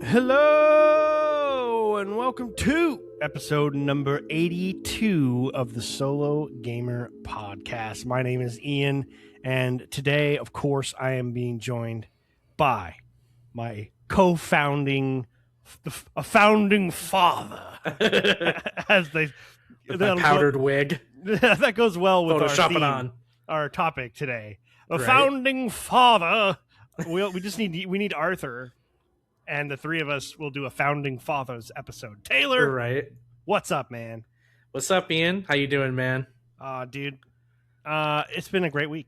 Hello and welcome to episode number 82 of the Solo Gamer Podcast. My name is Ian, and today, of course, I am being joined by my founding father, as they with my powdered wig. That goes well with Photoshop our theme, it on. Our topic today. A Right. founding father. We just need Arthur. And the three of us will do a Founding Fathers episode. Taylor, Right. What's up, man? What's up, Ian? How you doing, man? Dude, it's been a great week.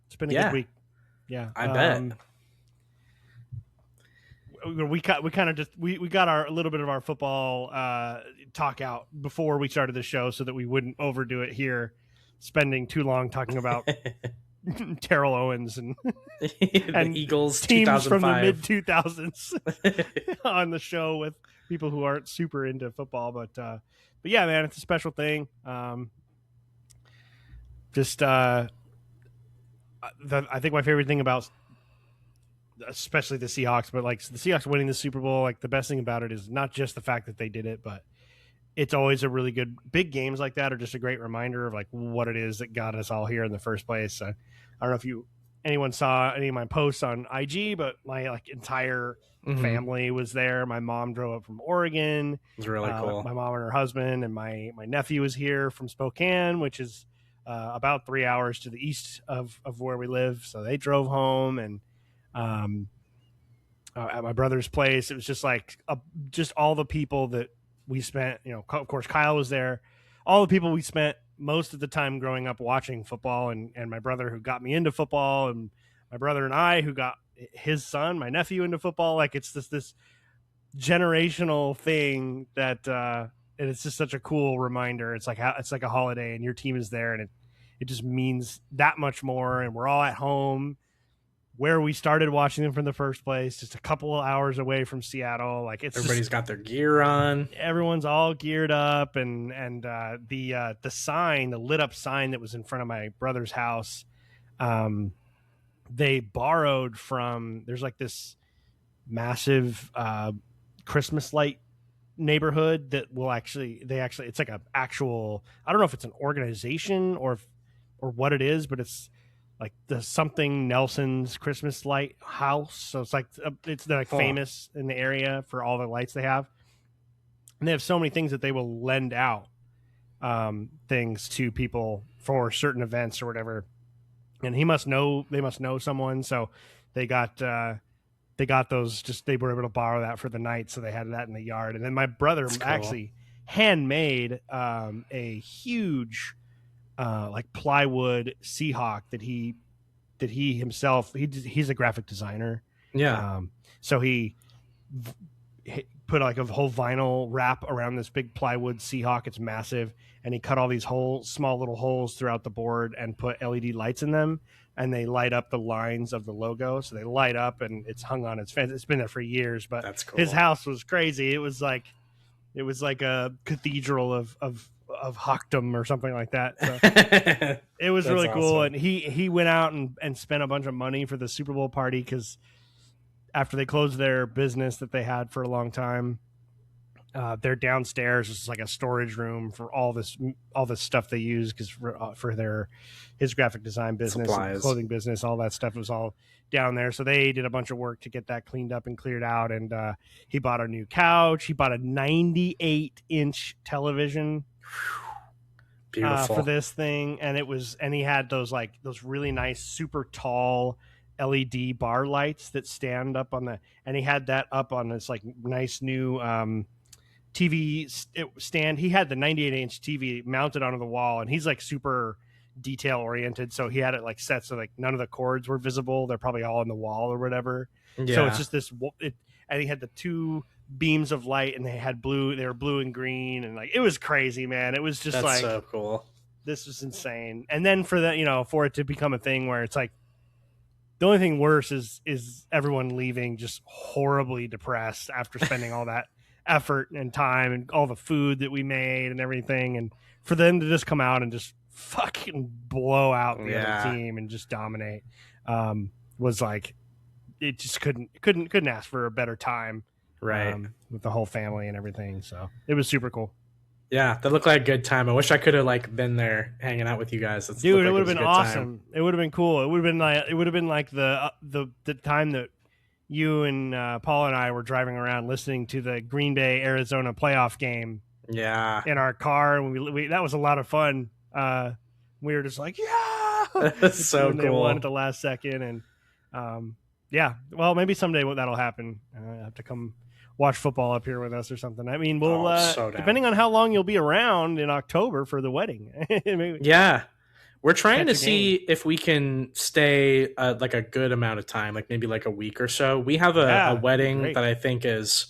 It's been a good week. Yeah, I bet. We got a little bit of our football talk out before we started the show, so that we wouldn't overdo it here, spending too long talking about Terrell Owens and the Eagles teams from the 2005. mid-2000s on the show with people who aren't super into football, but yeah, man, it's a special thing. I think my favorite thing about especially the Seahawks, but like the Seahawks winning the Super Bowl, like the best thing about it is not just the fact that they did it, but it's always a really good big games like that are just a great reminder of like what it is that got us all here in the first place. I don't know if anyone saw any of my posts on IG, but my like entire family was there. My mom drove up from Oregon. It was really cool. My mom and her husband, and my nephew was here from Spokane, which is about 3 hours to the east of where we live. So they drove home, and at my brother's place, it was just like just all the people that we spent, of course, Kyle was there. All the people we spent most of the time growing up watching football, and my brother who got me into football, and my brother and I who got his son, my nephew, into football. Like it's this generational thing that, and it's just such a cool reminder. It's like a holiday, and your team is there, and it just means that much more. And we're all at home, where we started watching them from the first place, just a couple of hours away from Seattle. Like Everybody's got their gear on. Everyone's all geared up, and the sign, the lit up sign that was in front of my brother's house, they borrowed from. There's like this massive Christmas light neighborhood that will actually it's like a actual. I don't know if it's an organization or what it is, but it's like the something Nelson's Christmas light house. So it's like famous in the area for all the lights they have. And they have so many things that they will lend out things to people for certain events or whatever. And they must know someone. So they got those, they were able to borrow that for the night. So they had that in the yard. And then my brother actually handmade a huge like plywood Seahawk that he himself, he's a graphic designer. Yeah. So he put like a whole vinyl wrap around this big plywood Seahawk. It's massive. And he cut all these small little holes throughout the board and put LED lights in them, and they light up the lines of the logo. So they light up, and it's hung on its fence. It's been there for years, but that's cool. His house was crazy. It was like a cathedral of Hockdom or something like that. So it was really cool. Awesome. And he went out and spent a bunch of money for the Super Bowl party, because after they closed their business that they had for a long time, their downstairs is like a storage room for all this stuff they use, because for his graphic design business, clothing business, all that stuff was all down there. So they did a bunch of work to get that cleaned up and cleared out. And he bought a new couch. He bought a 98-inch television. Beautiful. For this thing, and he had those really nice super tall LED bar lights that stand up and he had that up on this like nice new TV stand. He had the 98-inch TV mounted onto the wall, and he's like super detail oriented, so he had it like set so like none of the cords were visible. They're probably all on the wall or whatever. Yeah. So it's just this and he had the two beams of light, and they were blue and green, and like it was crazy, man. It was just That's so cool. This was insane. And then for that, for it to become a thing where it's like the only thing worse is everyone leaving just horribly depressed after spending all that effort and time and all the food that we made and everything, and for them to just come out and just fucking blow out the other team and just dominate was like, it just couldn't ask for a better time Right. With the whole family and everything. So it was super cool. Yeah, that looked like a good time. I wish I could have like been there hanging out with you guys. Dude, it would have been awesome. It would have been cool. It would have been like the time that you and Paul and I were driving around listening to the Green Bay Arizona playoff game. Yeah, in our car, and we that was a lot of fun. We were just like, yeah, that's so cool. They won at the last second, and yeah. Well, maybe someday that'll happen. I have to come watch football up here with us or something. I mean, we'll depending on how long you'll be around in October for the wedding. Maybe, yeah, we're trying to see if we can stay like a good amount of time, like maybe like a week or so. We have a wedding that I think is,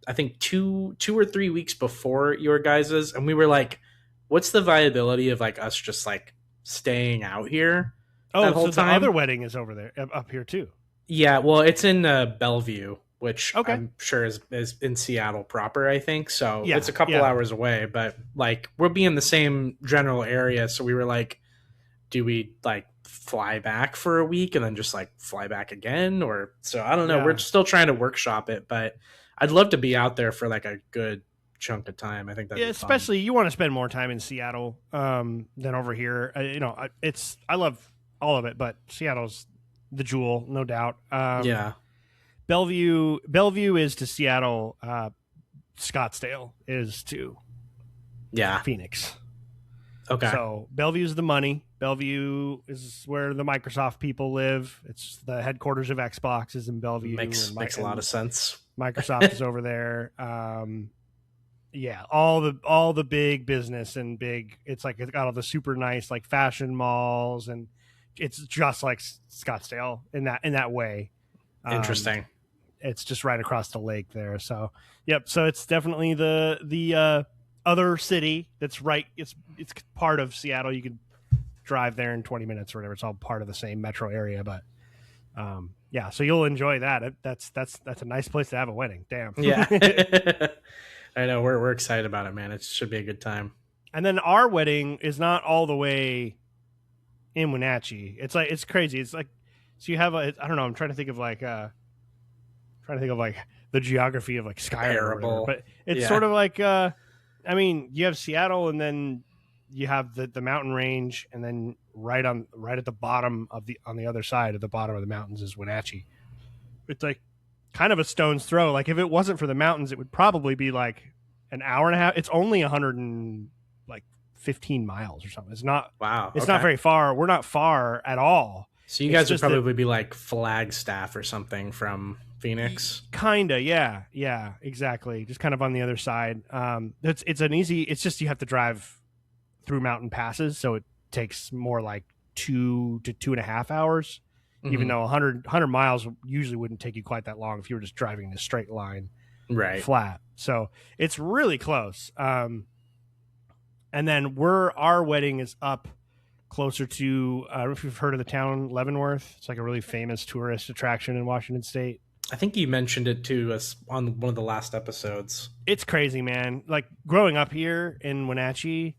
I think 2 or 3 weeks before your guys's, and we were like, what's the viability of like us just like staying out here? Oh, so the other wedding is over there, up here too. Yeah, well, it's in Bellevue, which I'm sure is in Seattle proper, I think. So it's a couple hours away, but like we'll be in the same general area. So we were like, do we like fly back for a week and then just like fly back again? Or so I don't know. Yeah. We're still trying to workshop it, but I'd love to be out there for like a good chunk of time. I think that's especially you want to spend more time in Seattle than over here. I love all of it, but Seattle's the jewel, no doubt. Yeah. Bellevue is to Seattle. Scottsdale is to Phoenix. Okay. So Bellevue's the money. Bellevue is where the Microsoft people live. It's the headquarters of Xbox is in Bellevue. Makes a lot of sense. Microsoft is over there. Yeah, all the big business and it's like it's got all the super nice like fashion malls, and it's just like Scottsdale in that way. Interesting. It's just right across the lake there. So, yep. So it's definitely the other city that's right. It's part of Seattle. You can drive there in 20 minutes or whatever. It's all part of the same metro area. But yeah, so you'll enjoy that. That's a nice place to have a wedding. Damn. Yeah. I know. We're excited about it, man. It should be a good time. And then our wedding is not all the way in Wenatchee. It's crazy. It's like, so you have I don't know. I'm trying to think of like the geography of like Skyrim, or whatever, but it's sort of like I mean, you have Seattle, and then you have the mountain range, and then right at the bottom on the other side of the bottom of the mountains is Wenatchee. It's like kind of a stone's throw. Like if it wasn't for the mountains, it would probably be like an hour and a half. It's only 115 miles or something. It's not. Wow. It's not very far. We're not far at all. So you guys would probably be like Flagstaff or something from Phoenix. Kinda, yeah, exactly. Just kind of on the other side. It's just you have to drive through mountain passes, so it takes more like 2 to 2.5 hours. Mm-hmm. Even though 100 miles usually wouldn't take you quite that long if you were just driving in a straight line, right? Flat. So it's really close. And then our wedding is up closer to, I don't know if you've heard of the town Leavenworth. It's like a really famous tourist attraction in Washington State. I think you mentioned it to us on one of the last episodes. It's crazy, man. Like growing up here in Wenatchee,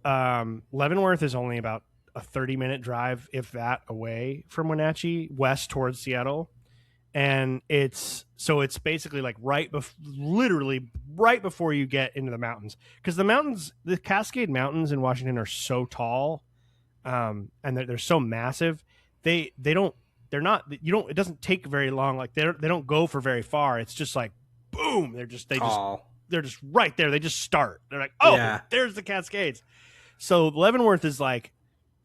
Leavenworth is only about a 30-minute drive, if that, away from Wenatchee, west towards Seattle. And it's basically like literally right before you get into the mountains, because the Cascade Mountains in Washington are so tall, and they're so massive. It doesn't take very long. Like they don't go for very far. It's just like boom. They're just right there. They just start. They're like, oh, yeah. There's the Cascades. So Leavenworth is like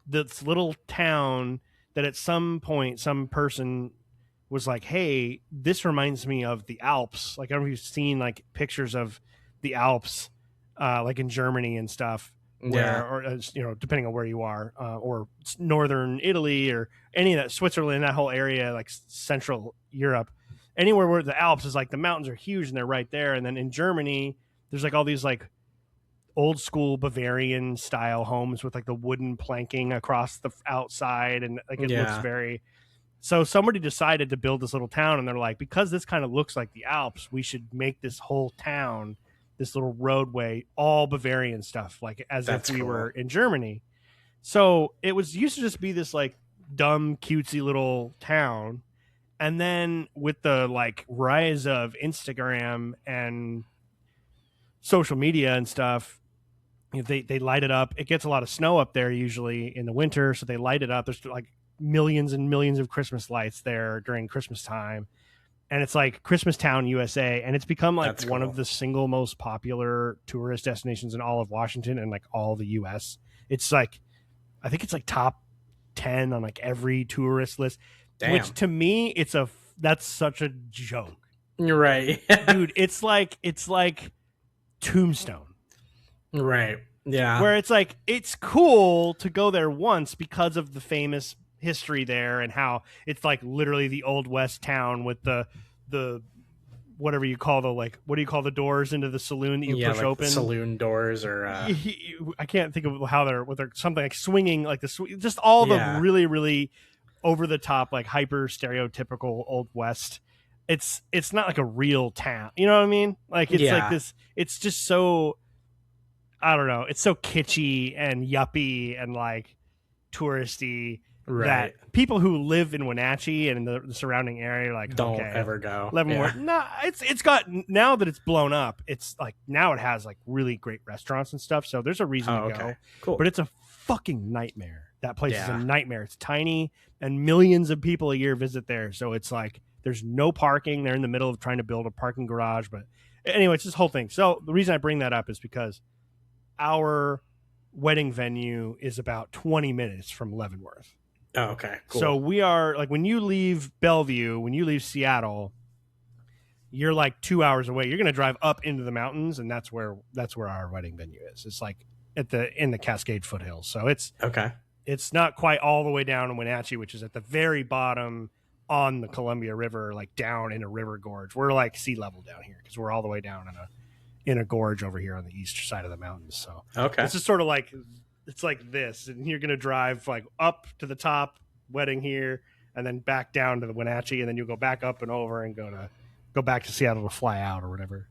this little town that at some point some person was like, hey, this reminds me of the Alps. Like I don't know if you've seen like pictures of the Alps, like in Germany and stuff, or depending on where you are, or northern Italy or any of that, Switzerland, that whole area, like Central Europe, anywhere where the Alps is like the mountains are huge and they're right there. And then in Germany, there's like all these like old school Bavarian style homes with like the wooden planking across the outside, and like it looks very. So somebody decided to build this little town, and they're like, because this kind of looks like the Alps, we should make this whole town, this little roadway, all Bavarian stuff, like as if we were in Germany. So it used to just be this like dumb, cutesy little town, And then with the like rise of Instagram and social media and stuff, they light it up. It gets a lot of snow up there usually in the winter, so they light it up. There's like millions and millions of Christmas lights there during Christmas time. And it's like Christmas Town, USA, and it's become like one of the single most popular tourist destinations in all of Washington and like all the US. It's like, I think it's like top 10 on like every tourist list. Damn. Which to me, that's such a joke. You're right. Dude, it's like Tombstone. Right. Yeah. Where it's like, it's cool to go there once because of the famous history there and how it's like literally the old West town with the whatever you call the, like, what do you call the doors into the saloon that you push like open? Saloon doors or I can't think of how they're something like swinging, like just all the really, really over the top, like hyper stereotypical old West. It's not like a real town. You know what I mean? Like it's like this, it's just so, I don't know. It's so kitschy and yuppie and like touristy that people who live in Wenatchee and in the surrounding area like don't ever go. Leavenworth. No, it's got, now that it's blown up, it's like now it has like really great restaurants and stuff. So there's a reason to go. Cool. But it's a fucking nightmare. That place is a nightmare. It's tiny and millions of people a year visit there. So it's like there's no parking. They're in the middle of trying to build a parking garage. But anyway, it's this whole thing. So the reason I bring that up is because our wedding venue is about 20 minutes from Leavenworth. Oh, okay. Cool. So we are like, when you leave Bellevue, when you leave Seattle, you're like 2 hours away. You're going to drive up into the mountains, and that's where our wedding venue is. It's like in the Cascade foothills. So it's okay. It's not quite all the way down in Wenatchee, which is at the very bottom on the Columbia River, like down in a river gorge. We're like sea level down here because we're all the way down in a gorge over here on the east side of the mountains. So it's just sort of like, it's like this, and you're going to drive like up to the top wedding here and then back down to the Wenatchee, and then you'll go back up and over and go back to Seattle to fly out or whatever.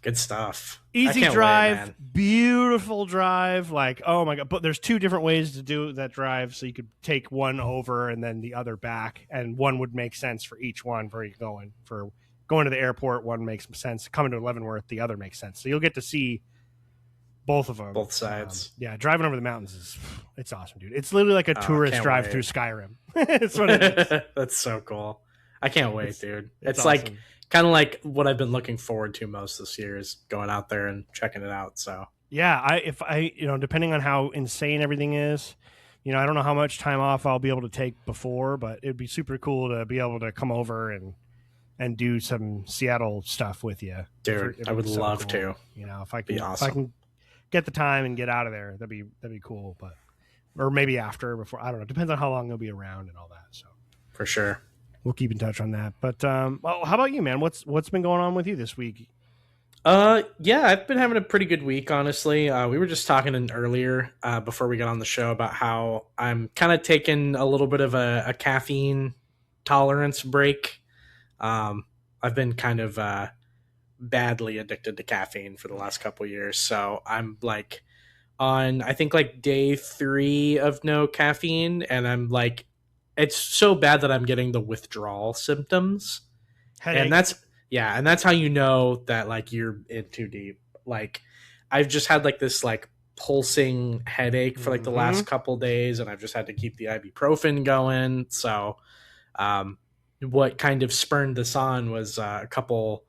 Good stuff. Easy drive, beautiful drive. Like, oh my God. But there's two different ways to do that drive. So you could take one over and then the other back. And one would make sense for each one where you're going. For going to the airport, one makes sense. Coming to Leavenworth, the other makes sense. So you'll get to see both of them. Both sides. Driving over the mountains it's awesome, dude. It's literally like a tourist drive through Skyrim. It's what it is. That's so cool. I can't wait, dude. It's awesome. Like kind of like what I've been looking forward to most this year is going out there and checking it out. So if I depending on how insane everything is, I don't know how much time off I'll be able to take before, but it'd be super cool to be able to come over and do some Seattle stuff with you, dude. I would love to. If I can get the time and get out of there, that'd be cool. But or maybe before, I don't know. Depends on how long they'll be around and all that. So for sure. We'll keep in touch on that. But how about you, man? What's been going on with you this week? I've been having a pretty good week, honestly. We were just talking earlier before we got on the show about how I'm kind of taking a little bit of a caffeine tolerance break. I've been kind of badly addicted to caffeine for the last couple of years. So I'm like on, I think like day 3 of no caffeine, and I'm like, it's so bad that I'm getting the withdrawal symptoms. Headache. And that's how you know that like you're in too deep. Like I've just had like this like pulsing headache for like the last couple days, and I've just had to keep the ibuprofen going. So what kind of spurned this on was a couple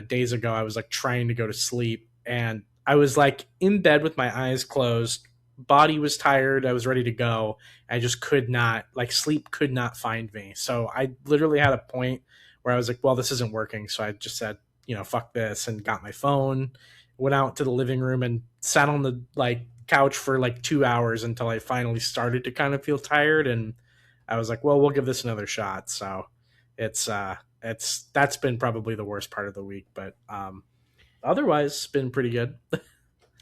days ago, I was like trying to go to sleep, and I was like in bed with my eyes closed. Body was tired. I was ready to go. I just could not, like, sleep could not find me. So I literally had a point where I was like, well, this isn't working. So I just said, fuck this, and got my phone, went out to the living room and sat on the like couch for like 2 hours until I finally started to kind of feel tired. And I was like, well, we'll give this another shot. So that's been probably the worst part of the week, but otherwise it's been pretty good.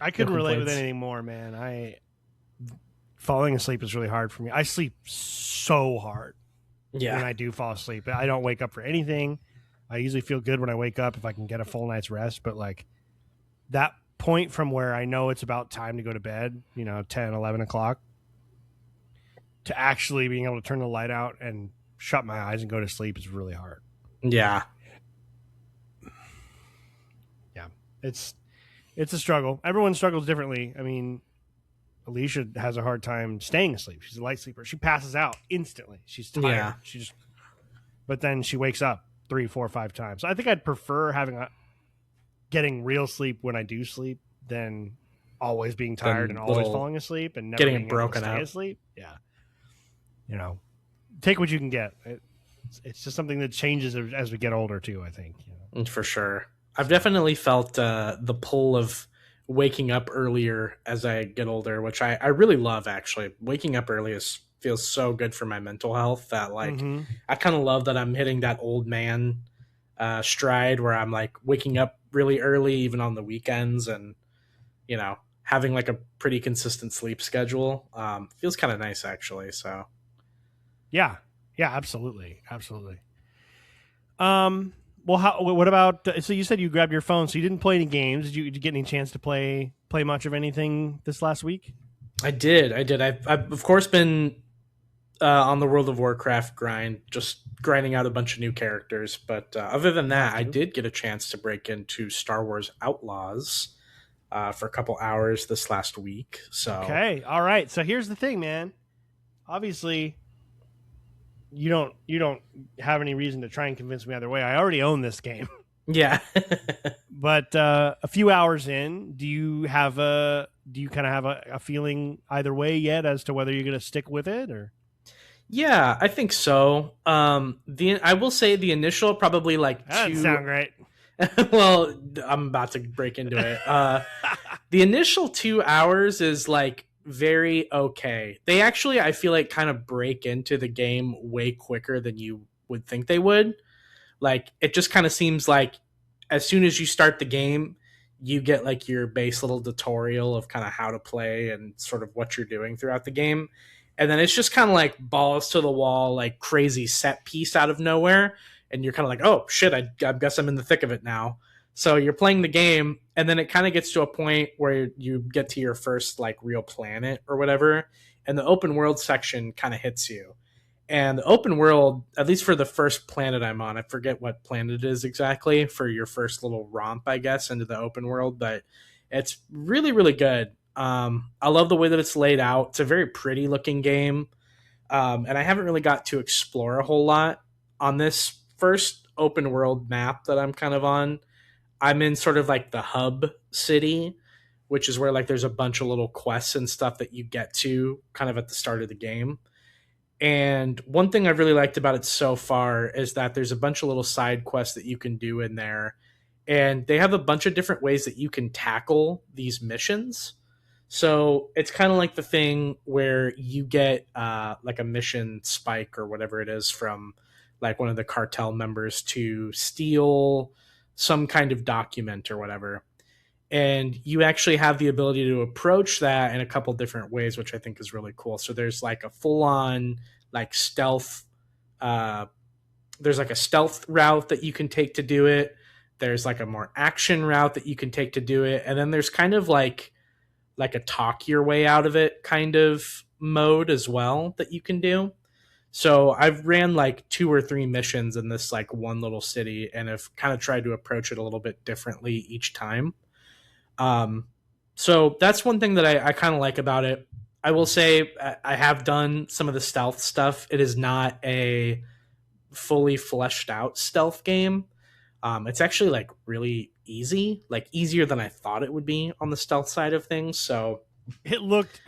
I couldn't relate with anything more, man. Falling asleep is really hard for me. I sleep so hard when I do fall asleep. I don't wake up for anything. I usually feel good when I wake up if I can get a full night's rest. But like that point from where I know it's about time to go to bed, 10, 11 o'clock, to actually being able to turn the light out and shut my eyes and go to sleep is really hard. Yeah. Yeah. It's a struggle. Everyone struggles differently. I mean, Alicia has a hard time staying asleep. She's a light sleeper. She passes out instantly. She's tired. Yeah. But then she wakes up 3, 4, 5 times. So I think I'd prefer getting real sleep when I do sleep than always being tired and always falling asleep and never getting broken out asleep. Yeah. Take what you can get. It's just something that changes as we get older too, I think. For sure. I've definitely felt the pull of waking up earlier as I get older, which I really love, actually. Waking up early feels so good for my mental health that I kind of love that I'm hitting that old man stride where I'm like waking up really early, even on the weekends, and having like a pretty consistent sleep schedule. Feels kind of nice, actually. So yeah, absolutely. Well, what about? So you said you grabbed your phone, so you didn't play any games. Did you get any chance to play much of anything this last week? I did. I've of course been on the World of Warcraft grind, just grinding out a bunch of new characters. But other than that, I did get a chance to break into Star Wars Outlaws for a couple hours this last week. So okay, all right. So here's the thing, man. Obviously, you don't have any reason to try and convince me either way. I already own this game. Yeah. But a few hours in, do you kind of have a feeling either way yet as to whether you're going to stick with it or? Yeah, I think so. I will say the initial probably like that doesn't sound great. Well, I'm about to break into it. The initial 2 hours is like very okay. They actually, I feel like, kind of break into the game way quicker than you would think they would. Like, it just kind of seems like as soon as you start the game, you get like your base little tutorial of kind of how to play and sort of what you're doing throughout the game. And then it's just kind of like balls to the wall, like crazy set piece out of nowhere. And you're kind of like, oh shit, I guess I'm in the thick of it now. So you're playing the game, and then it kind of gets to a point where you get to your first like real planet or whatever, and the open world section kind of hits you. And the open world, at least for the first planet I'm on, I forget what planet it is exactly for your first little romp, I guess, into the open world, but it's really, really good. I love the way that it's laid out. It's a very pretty looking game. And I haven't really got to explore a whole lot on this first open world map that I'm kind of on. I'm in sort of like the hub city, which is where like there's a bunch of little quests and stuff that you get to kind of at the start of the game. And one thing I've really liked about it so far is that there's a bunch of little side quests that you can do in there. And they have a bunch of different ways that you can tackle these missions. So it's kind of like the thing where you get like a mission spike or whatever it is from like one of the cartel members to steal some kind of document or whatever. And you actually have the ability to approach that in a couple different ways, which I think is really cool. So there's like a full-on like stealth. There's like a stealth route that you can take to do it. There's like a more action route that you can take to do it. And then there's kind of like a talk your way out of it kind of mode as well that you can do. So I've ran like 2 or 3 missions in this like one little city and have kind of tried to approach it a little bit differently each time. So that's one thing that I kind of like about it. I will say I have done some of the stealth stuff. It is not a fully fleshed out stealth game. It's actually like really easy, like easier than I thought it would be on the stealth side of things. So it looked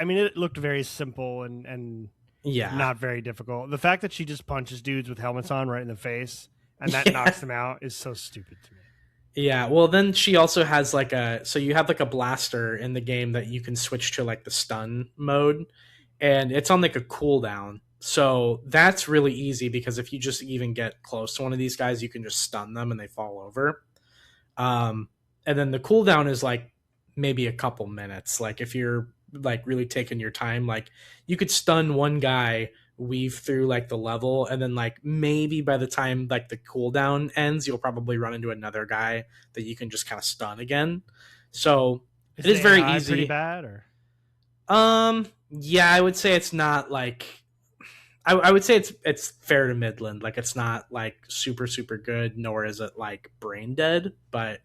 very simple and yeah, not very difficult. The fact that she just punches dudes with helmets on right in the face and that knocks them out is so stupid to me. Yeah, well then she also has like so you have like a blaster in the game that you can switch to like the stun mode, and it's on like a cooldown. So that's really easy because if you just even get close to one of these guys, you can just stun them and they fall over. And then the cooldown is like maybe a couple minutes. Like if you're like really taking your time, like you could stun one guy, weave through like the level, and then like maybe by the time like the cooldown ends, you'll probably run into another guy that you can just kind of stun again. So it is very easy. Pretty bad, or yeah, I would say it's not like, I would say it's fair to midland. Like it's not like super super good, nor is it like brain dead, but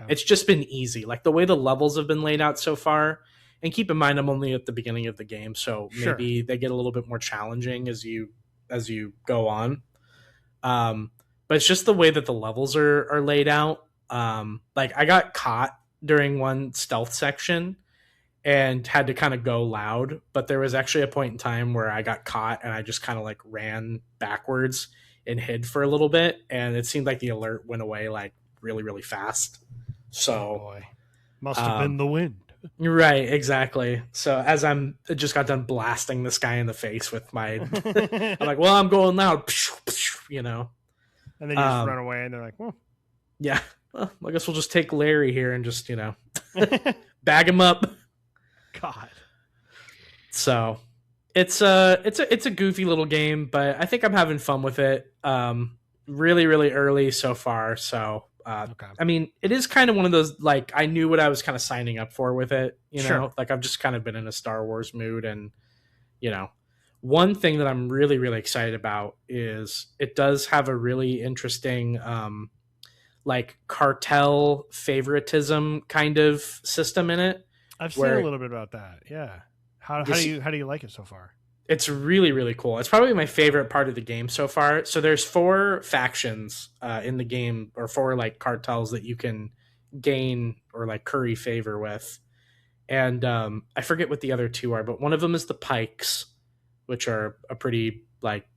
it's just been easy. Like the way the levels have been laid out so far, and keep in mind I'm only at the beginning of the game, so maybe they get a little bit more challenging as you go on. But it's just the way that the levels are laid out. Like I got caught during one stealth section and had to kind of go loud, but there was actually a point in time where I got caught and I just kind of like ran backwards and hid for a little bit, and it seemed like the alert went away like really really fast. So must have been the wind. Right, exactly. So as I just got done blasting this guy in the face with my I'm like, well, I'm going loud, you know. And then you just run away and they're like, well, yeah, well, I guess we'll just take Larry here and just, bag him up. God. So it's a goofy little game, but I think I'm having fun with it. Really, really early so far. So, I mean, it is kind of one of those, like, I knew what I was kind of signing up for with it, know, like I've just kind of been in a Star Wars mood. And, one thing that I'm really, really excited about is it does have a really interesting, like cartel favoritism kind of system in it. I've seen a little bit about that. Yeah. How do you like it so far? It's really, really cool. It's probably my favorite part of the game so far. So there's 4 factions in the game, or 4 like cartels that you can gain or like curry favor with. And I forget what the other 2 are, but one of them is the Pikes, which are a pretty like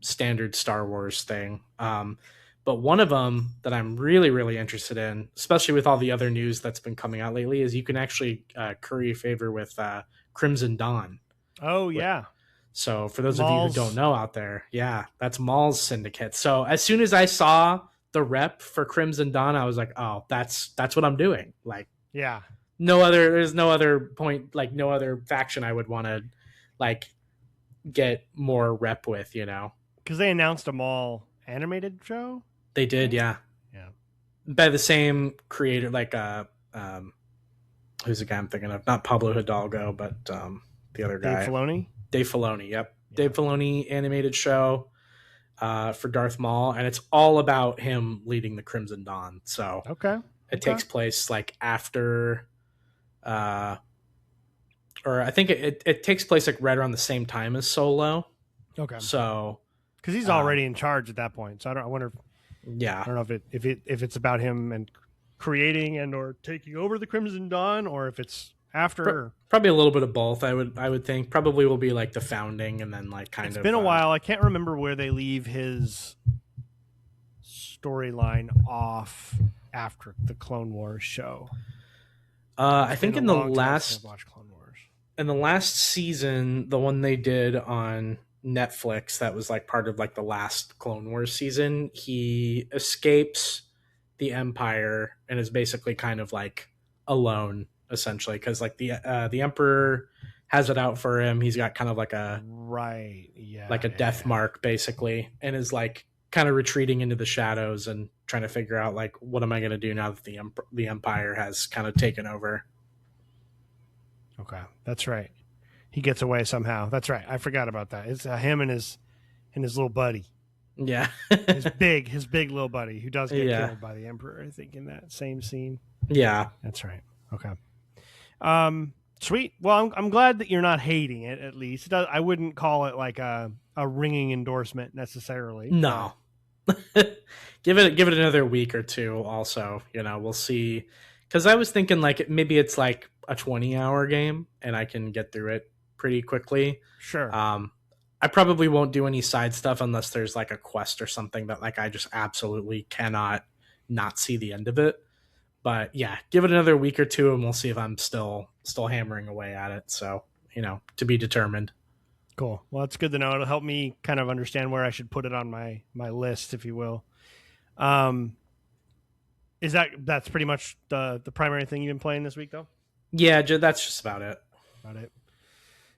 standard Star Wars thing. But one of them that I'm really, really interested in, especially with all the other news that's been coming out lately, is you can actually curry favor with Crimson Dawn. Oh, yeah. So for those of you who don't know out there, yeah, that's Maul's syndicate. So as soon as I saw the rep for Crimson Dawn, I was like, oh, that's what I'm doing. Like, yeah, there's no other point, like no other faction I would want to like get more rep with, because they announced a Maul animated show. They did, yeah. By the same creator, like who's the guy I'm thinking of? Not Pablo Hidalgo, but the other guy, Dave Filoni. Yep, yeah. Dave Filoni animated show for Darth Maul, and it's all about him leading the Crimson Dawn. So it takes place like after, or I think it takes place like right around the same time as Solo. Okay, so because he's already in charge at that point, so I wonder. Yeah, I don't know if it's about him and creating and or taking over the Crimson Dawn, or if it's after. Probably a little bit of both. I would think probably will be like the founding and then like kind of. It's been a while. I can't remember where they leave his storyline off after the Clone Wars show. I think in the last season, the one they did on Netflix that was like part of like the last Clone Wars season, he escapes the Empire and is basically kind of like alone essentially, because like the Emperor has it out for him. He's got kind of like a death mark basically, and is like kind of retreating into the shadows and trying to figure out like, what am I going to do now that the Empire has kind of taken over. Okay, that's right. He gets away somehow. That's right. I forgot about that. It's him and his little buddy. Yeah, his big little buddy who does get killed by the Emperor, I think, in that same scene. Yeah, that's right. Okay. Sweet. Well, I'm glad that you're not hating it. At least I wouldn't call it like a ringing endorsement necessarily. No. Give it another week or 2. Also, we'll see. Because I was thinking like maybe it's like a 20-hour game and I can get through it pretty quickly. Sure. I probably won't do any side stuff unless there's like a quest or something that like I just absolutely cannot not see the end of it. But yeah, give it another week or 2 and we'll see if I'm still hammering away at it. So, to be determined. Cool. Well, it's good to know. It'll help me kind of understand where I should put it on my list, if you will. Is that's pretty much the primary thing you've been playing this week, though? Yeah, that's just about it.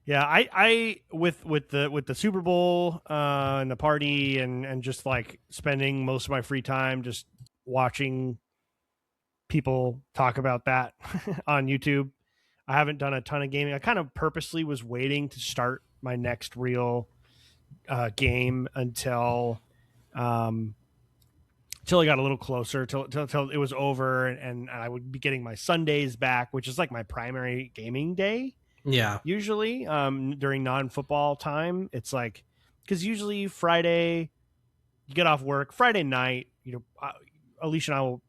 Yeah, I with the Super Bowl and the party and just like spending most of my free time just watching people talk about that on YouTube. I haven't done a ton of gaming. I kind of purposely was waiting to start my next real game until I got a little closer till it was over, and I would be getting my Sundays back, which is like my primary gaming day. Yeah. Usually, during non-football time, it's like, because usually Friday, you get off work, Friday night, Alicia and I will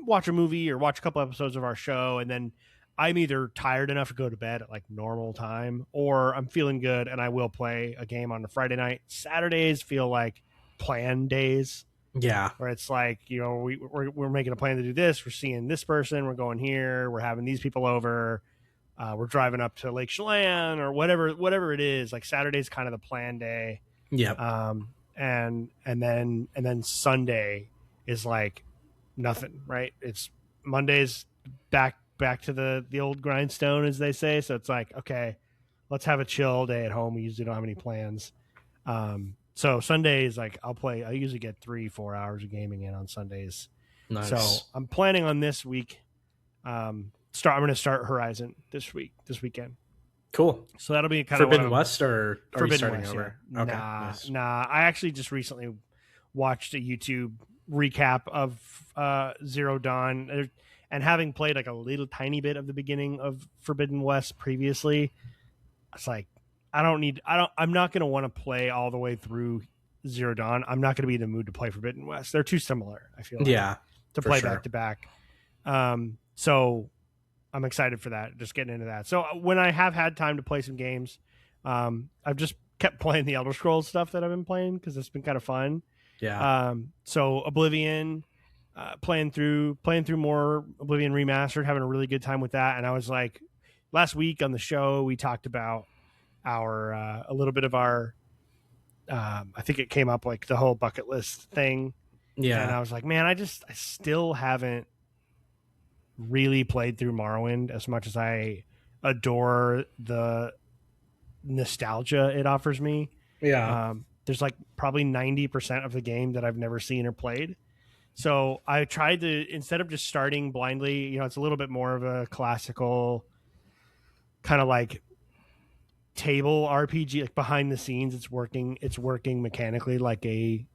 watch a movie or watch a couple episodes of our show, and then I'm either tired enough to go to bed at like normal time, or I'm feeling good and I will play a game on a Friday night. Saturdays feel like plan days. Yeah. Where it's like, we're making a plan to do this. We're seeing this person. We're going here. We're having these people over. We're driving up to Lake Chelan or whatever it is. Like Saturday's kind of the plan day. Yeah. And then Sunday is like nothing, right? It's Monday's back to the old grindstone, as they say. So it's like, okay, let's have a chill day at home. We usually don't have any plans. So Sundays, like I usually get 3-4 hours of gaming in on Sundays. Nice. So I'm planning on this week. I'm going to start Horizon this weekend. Cool. So that'll be kind Forbidden of West, or are you starting West, over? Yeah. Okay. Nah. I actually just recently watched a YouTube recap of Zero Dawn, and having played like a little tiny bit of the beginning of Forbidden West previously, it's like, I'm not going to want to play all the way through Zero Dawn. I'm not going to be in the mood to play Forbidden West. They're too similar, I feel like, to play back to back. So I'm excited for that, just getting into that. So when I have had time to play some games, I've just kept playing the Elder Scrolls stuff that I've been playing because it's been kind of fun. Yeah. So Oblivion, playing through more Oblivion Remastered, having a really good time with that. And I was like, last week on the show, we talked about a little bit of our, I think it came up like the whole bucket list thing. Yeah. And I was like, man, I still haven't really played through Morrowind as much as I adore the nostalgia it offers me. Yeah. There's like probably 90% of the game that I've never seen or played. So I tried to, instead of just starting blindly, it's a little bit more of a classical kind of like table RPG, like behind the scenes. It's working mechanically like a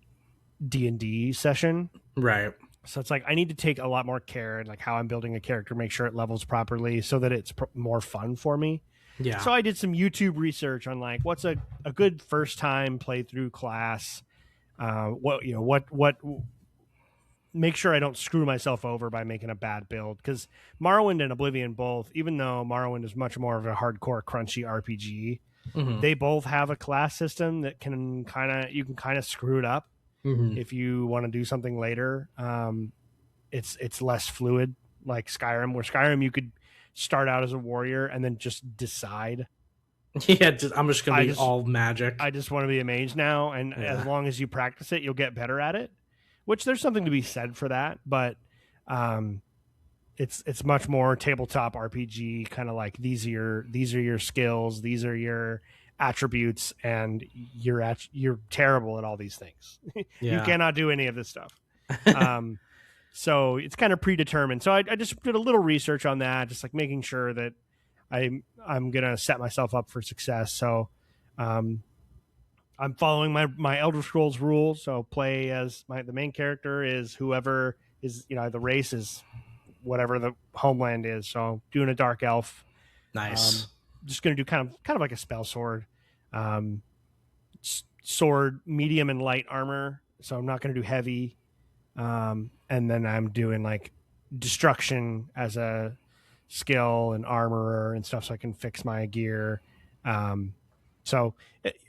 D&D session. Right. So it's like I need to take a lot more care in like how I'm building a character, make sure it levels properly so that it's more fun for me. Yeah. So I did some YouTube research on like what's a good first time playthrough class. What make sure I don't screw myself over by making a bad build, because Morrowind and Oblivion both, even though Morrowind is much more of a hardcore crunchy RPG, they both have a class system that you can kind of screw it up if you want to do something later. It's less fluid like Skyrim, where Skyrim you could start out as a warrior and then just decide. Yeah, I'm just gonna be all magic. I just want to be a mage now, and as long as you practice it, you'll get better at it. Which there's something to be said for that, but it's much more tabletop RPG, kind of like these are your skills, these are your attributes, and you're terrible at all these things. You cannot do any of this stuff. So it's kind of predetermined. So I just did a little research on that, just like making sure that I'm gonna set myself up for success. So I'm following my Elder Scrolls rules. So play as the main character is whoever is, the race is whatever the homeland is. So doing a dark elf. Nice. Just going to do kind of like a spell sword. Sword, medium and light armor. So I'm not going to do heavy. And then I'm doing like destruction as a skill and armorer and stuff so I can fix my gear. So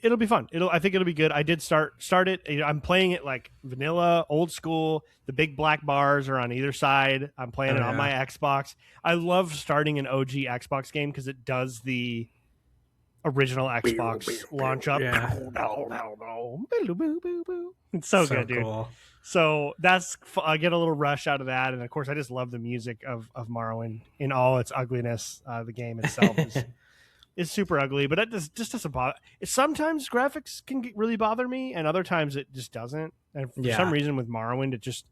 it'll be fun. I think it'll be good. I did start it. I'm playing it like vanilla, old school. The big black bars are on either side. I'm playing it on my Xbox. I love starting an OG Xbox game because it does the original Xbox launch up. Yeah. It's so good, dude. Cool. So I get a little rush out of that, and of course, I just love the music of Morrowind in all its ugliness. The game itself is super ugly, but it just doesn't bother. Sometimes graphics can really bother me, and other times it just doesn't. And for some reason, with Morrowind,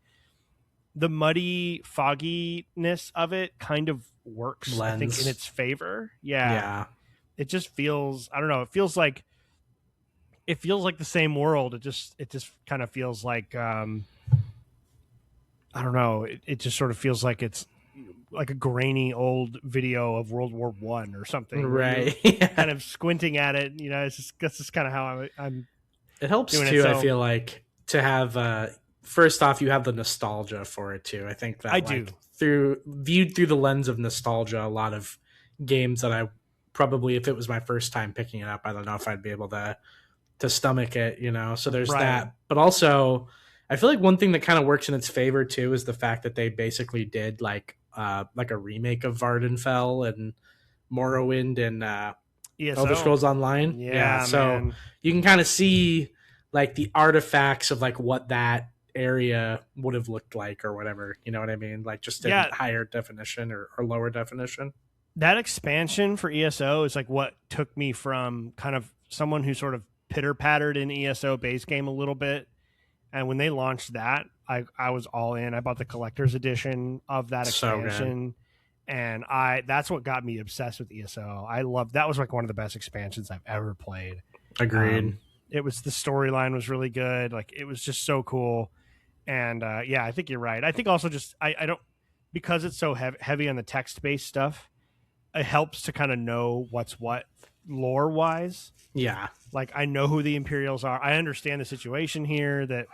the muddy fogginess of it kind of works. I think in its favor. Yeah. It just feels, I don't know. It feels like it feels like the same world. It just kind of feels like I don't know. It just sort of feels like it's like a grainy old video of World War I or something, right? Kind of squinting at it. You know, that's just kind of how I'm. It helps doing too. it, so. I feel like to have first off, you have the nostalgia for it too. I think that I do. Viewed through the lens of nostalgia, a lot of games that I probably, if it was my first time picking it up, I don't know if I'd be able to stomach it, you know. So there's that. But also, I feel like one thing that kind of works in its favor too is the fact that they basically did like a remake of Vardenfell and Morrowind and Elder Scrolls Online. Yeah, so man. You can kind of see like the artifacts of like what that area would have looked like or whatever, you know what I mean? Like just in higher definition or lower definition. That expansion for ESO is like what took me from kind of someone who sort of pitter-pattered in ESO base game a little bit, and when they launched that, I was all in. I bought the collector's edition of that expansion, and that's what got me obsessed with ESO. I loved that. Was like one of the best expansions I've ever played. Agreed. It was, the storyline was really good. Like, it was just so cool. And I think you're right. I think also just I don't, because it's so heavy on the text-based stuff, it helps to kind of know what's what lore wise. Yeah. Like, I know who the Imperials are. I understand the situation here that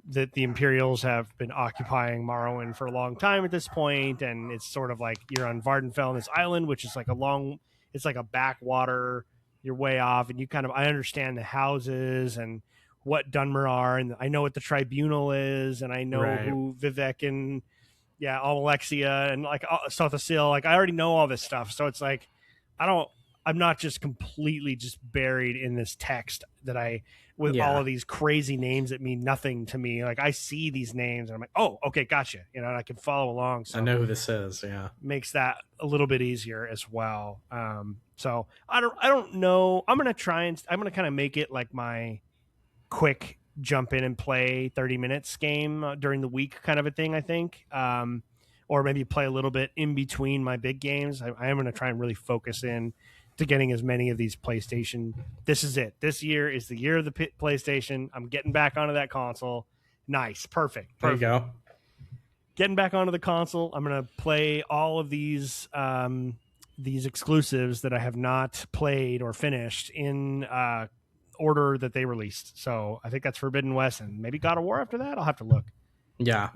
the Imperials have been occupying Morrowind for a long time at this point, and it's sort of like you're on Vardenfell on this island, which is like it's like a backwater. You're way off, and I understand the houses and what Dunmer are, and I know what the Tribunal is, and I know who Vivek and Alexia and like Sothasil. Like, I already know all this stuff, so it's like I'm not just completely just buried in this text that all of these crazy names that mean nothing to me. Like, I see these names and I'm like, oh, okay, gotcha. You know, and I can follow along. So I know who this is. Yeah. Makes that a little bit easier as well. So I don't know. I'm going to kind of make it like my quick jump in and play 30 minutes game during the week kind of a thing, I think. Or maybe play a little bit in between my big games. I am going to try and really focus in to getting as many of these PlayStation. This is it. This year is the year of the PlayStation. I'm getting back onto that console. Nice. Perfect. There you go. Getting back onto the console. I'm going to play all of these exclusives that I have not played or finished in order that they released. So I think that's Forbidden West and maybe God of War after that. I'll have to look. Yeah.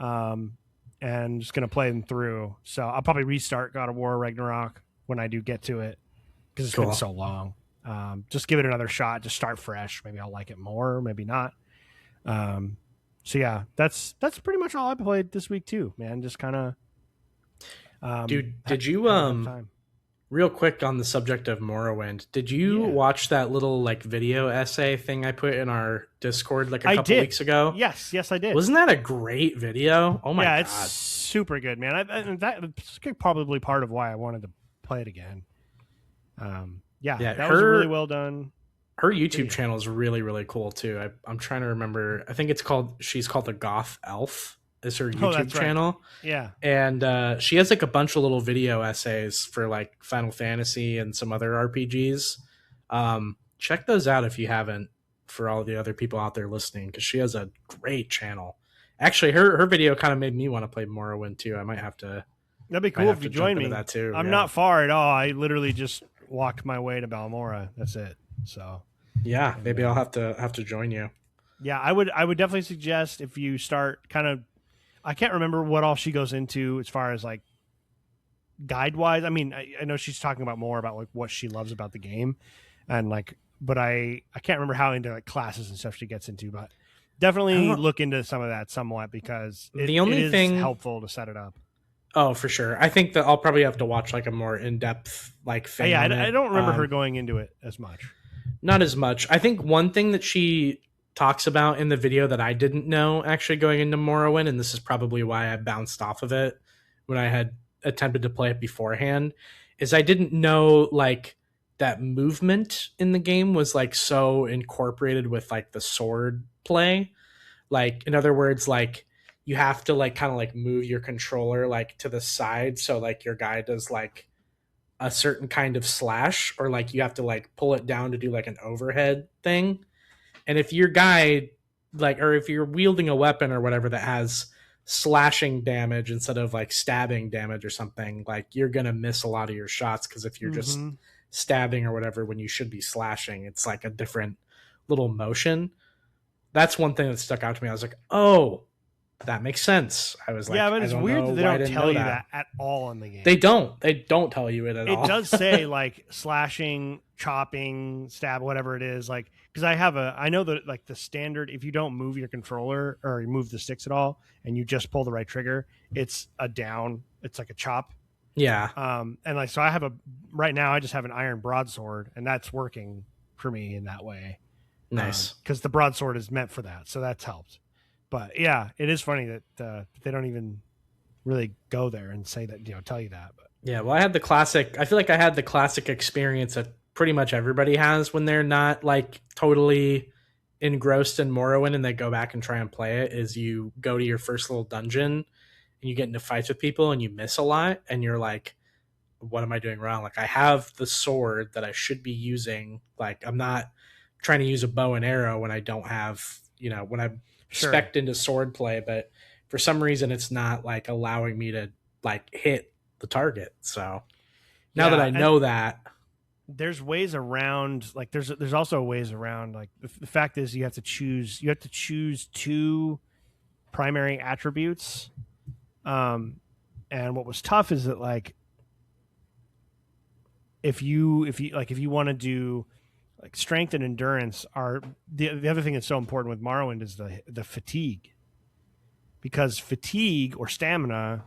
And just going to play them through. So I'll probably restart God of War Ragnarok when I do get to it, because it's been so long. Just give it another shot. Just start fresh. Maybe I'll like it more. Maybe not. So yeah, that's pretty much all I played this week too, man. Just kind of. Dude, did you real quick on the subject of Morrowind, did you watch that little like video essay thing I put in our Discord like a couple weeks ago? Yes, I did. Wasn't that a great video? Oh my god, it's super good, man. That's probably part of why I wanted to play it again. That was really well done. Her YouTube channel is really, really cool too. I'm trying to remember. I think she's called the Goth Elf is her YouTube channel. Right. Yeah. And she has like a bunch of little video essays for like Final Fantasy and some other RPGs. Check those out if you haven't, for all the other people out there listening, because she has a great channel. Actually, her video kind of made me want to play Morrowind too. I might have to. That'd be cool if you join me. That too. I'm not far at all. I literally just walked my way to Balmora. That's it. So yeah, maybe I'll have to join you. Yeah, I would definitely suggest, if you start kind of, I can't remember what all she goes into as far as like guide wise. I mean, I know she's talking about more about like what she loves about the game, and like, but I can't remember how into like classes and stuff she gets into, but definitely look into some of that somewhat, because it is helpful to set it up. Oh, for sure. I think that I'll probably have to watch like a more in-depth like thing. Yeah, I don't remember her going into it as much. Not as much. I think one thing that she talks about in the video that I didn't know actually going into Morrowind, and this is probably why I bounced off of it when I had attempted to play it beforehand, is I didn't know like that movement in the game was like so incorporated with like the sword play. Like, in other words, like you have to like kind of like move your controller like to the side, so like your guy does like a certain kind of slash, or like you have to like pull it down to do like an overhead thing. And if your guy like, or if you're wielding a weapon or whatever that has slashing damage instead of like stabbing damage or something, like you're gonna miss a lot of your shots, because if you're just stabbing or whatever when you should be slashing, it's like a different little motion. That's one thing that stuck out to me. I was like, oh, that makes sense. I was like, yeah, but it's weird that they don't tell you that at all in the game. They don't tell you it at all. It does say like slashing, chopping, stab, whatever it is. Like, because I know that like the standard, if you don't move your controller or you move the sticks at all and you just pull the right trigger, it's a down. It's like a chop. Yeah. And like, so right now I just have an iron broadsword, and that's working for me in that way. Nice. Because the broadsword is meant for that. So that's helped. But yeah, it is funny that they don't even really go there and say that, tell you that. But yeah, well, I feel like I had the classic experience that pretty much everybody has when they're not like totally engrossed in Morrowind and they go back and try and play it, is you go to your first little dungeon and you get into fights with people and you miss a lot and you're like, what am I doing wrong? Like, I have the sword that I should be using. Like, I'm not trying to use a bow and arrow when I don't have, when I'm spec'd into sword play, but for some reason it's not like allowing me to like hit the target. So now that I know that, there's ways around, like there's also ways around, like the fact is you have to choose two primary attributes. And what was tough is that like if you want to do like strength and endurance, are the other thing that's so important with Morrowind is the fatigue, because fatigue or stamina,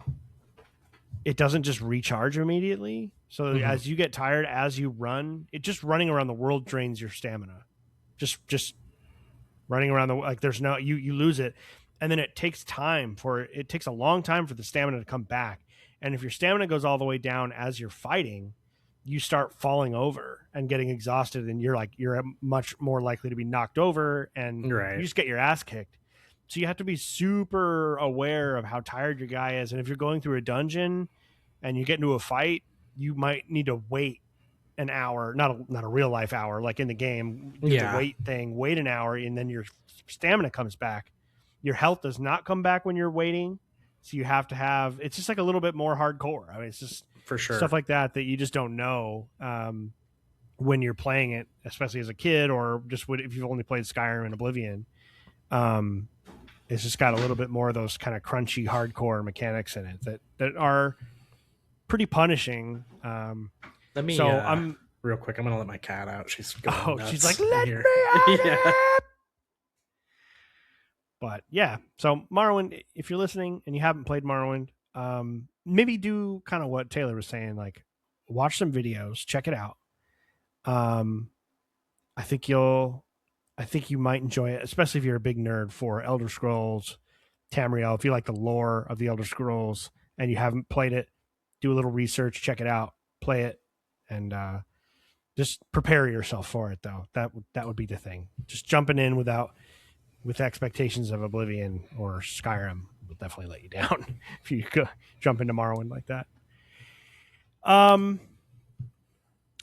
it doesn't just recharge immediately. So as you get tired, as you run, running around the world drains your stamina. Just running around there's no, you lose it. And then it takes a long time for the stamina to come back. And if your stamina goes all the way down as you're fighting, you start falling over and getting exhausted, and you're much more likely to be knocked over, and you just get your ass kicked. So you have to be super aware of how tired your guy is. And if you're going through a dungeon and you get into a fight, you might need to wait an hour, not a real life hour, like in the game, the wait an hour, and then your stamina comes back. Your health does not come back when you're waiting. So you have to have, it's just like a little bit more hardcore. I mean, it's just for sure stuff like that you just don't know when you're playing it, especially as a kid, or just if you've only played Skyrim and Oblivion. It's just got a little bit more of those kind of crunchy, hardcore mechanics in it that are pretty punishing. Let me. I'm real quick. I'm gonna let my cat out. She's going nuts. She's like, let me out. But yeah, so Morrowind, if you're listening and you haven't played Morrowind, maybe do kind of what Taylor was saying, like watch some videos, check it out. I think you might enjoy it, especially if you're a big nerd for Elder Scrolls, Tamriel. If you like the lore of the Elder Scrolls and you haven't played it, do a little research, check it out, play it, and just prepare yourself for it. Though that would be the thing. Just jumping in with expectations of Oblivion or Skyrim will definitely let you down if you go jump into Morrowind like that.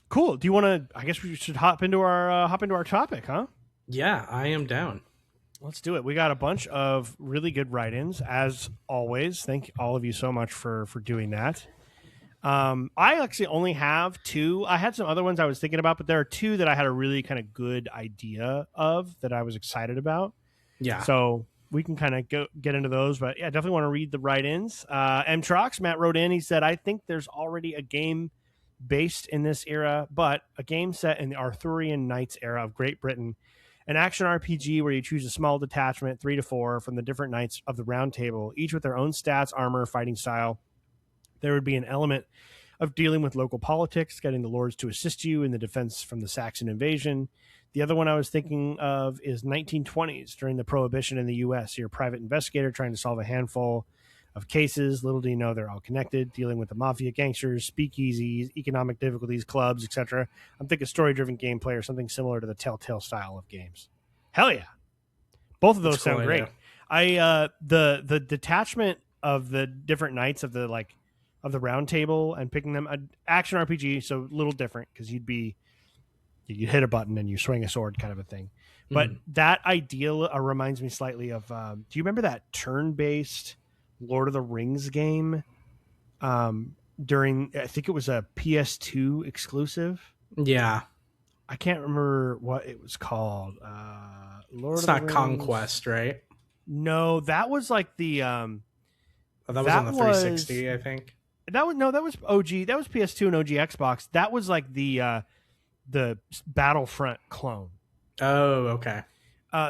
Cool. Do you want to? I guess we should hop into our topic, huh? Yeah, I am down. Let's do it. We got a bunch of really good write-ins, as always. Thank all of you so much for doing that. I actually only have two. I had some other ones I was thinking about, but there are two that I had a really kind of good idea of that I was excited about. Yeah. So we can kind of get into those, but yeah, definitely want to read the write-ins. Mtrox, Matt wrote in, he said, I think there's already a game based in this era, but a game set in the Arthurian Knights era of Great Britain, an action RPG where you choose a small detachment, 3 to 4, from the different knights of the Round Table, each with their own stats, armor, fighting style. There would be an element of dealing with local politics, getting the lords to assist you in the defense from the Saxon invasion. The other one I was thinking of is 1920s, during the Prohibition in the U.S. You're a private investigator trying to solve a handful of cases. Little do you know they're all connected, dealing with the mafia, gangsters, speakeasies, economic difficulties, clubs, etc. I'm thinking story-driven gameplay or something similar to the Telltale style of games. Hell yeah. Both of those sound great. The detachment of the different knights of the of the Round Table and picking them. An action RPG, so a little different because you'd hit a button and you swing a sword kind of a thing. But that idea reminds me slightly of, do you remember that turn-based Lord of the Rings game during, I think it was a PS2 exclusive? Yeah. I can't remember what it was called. It's not Conquest, right? No, that was like the... that was on the 360, I think. That was OG. That was PS2 and OG Xbox. That was like the Battlefront clone. Oh, okay.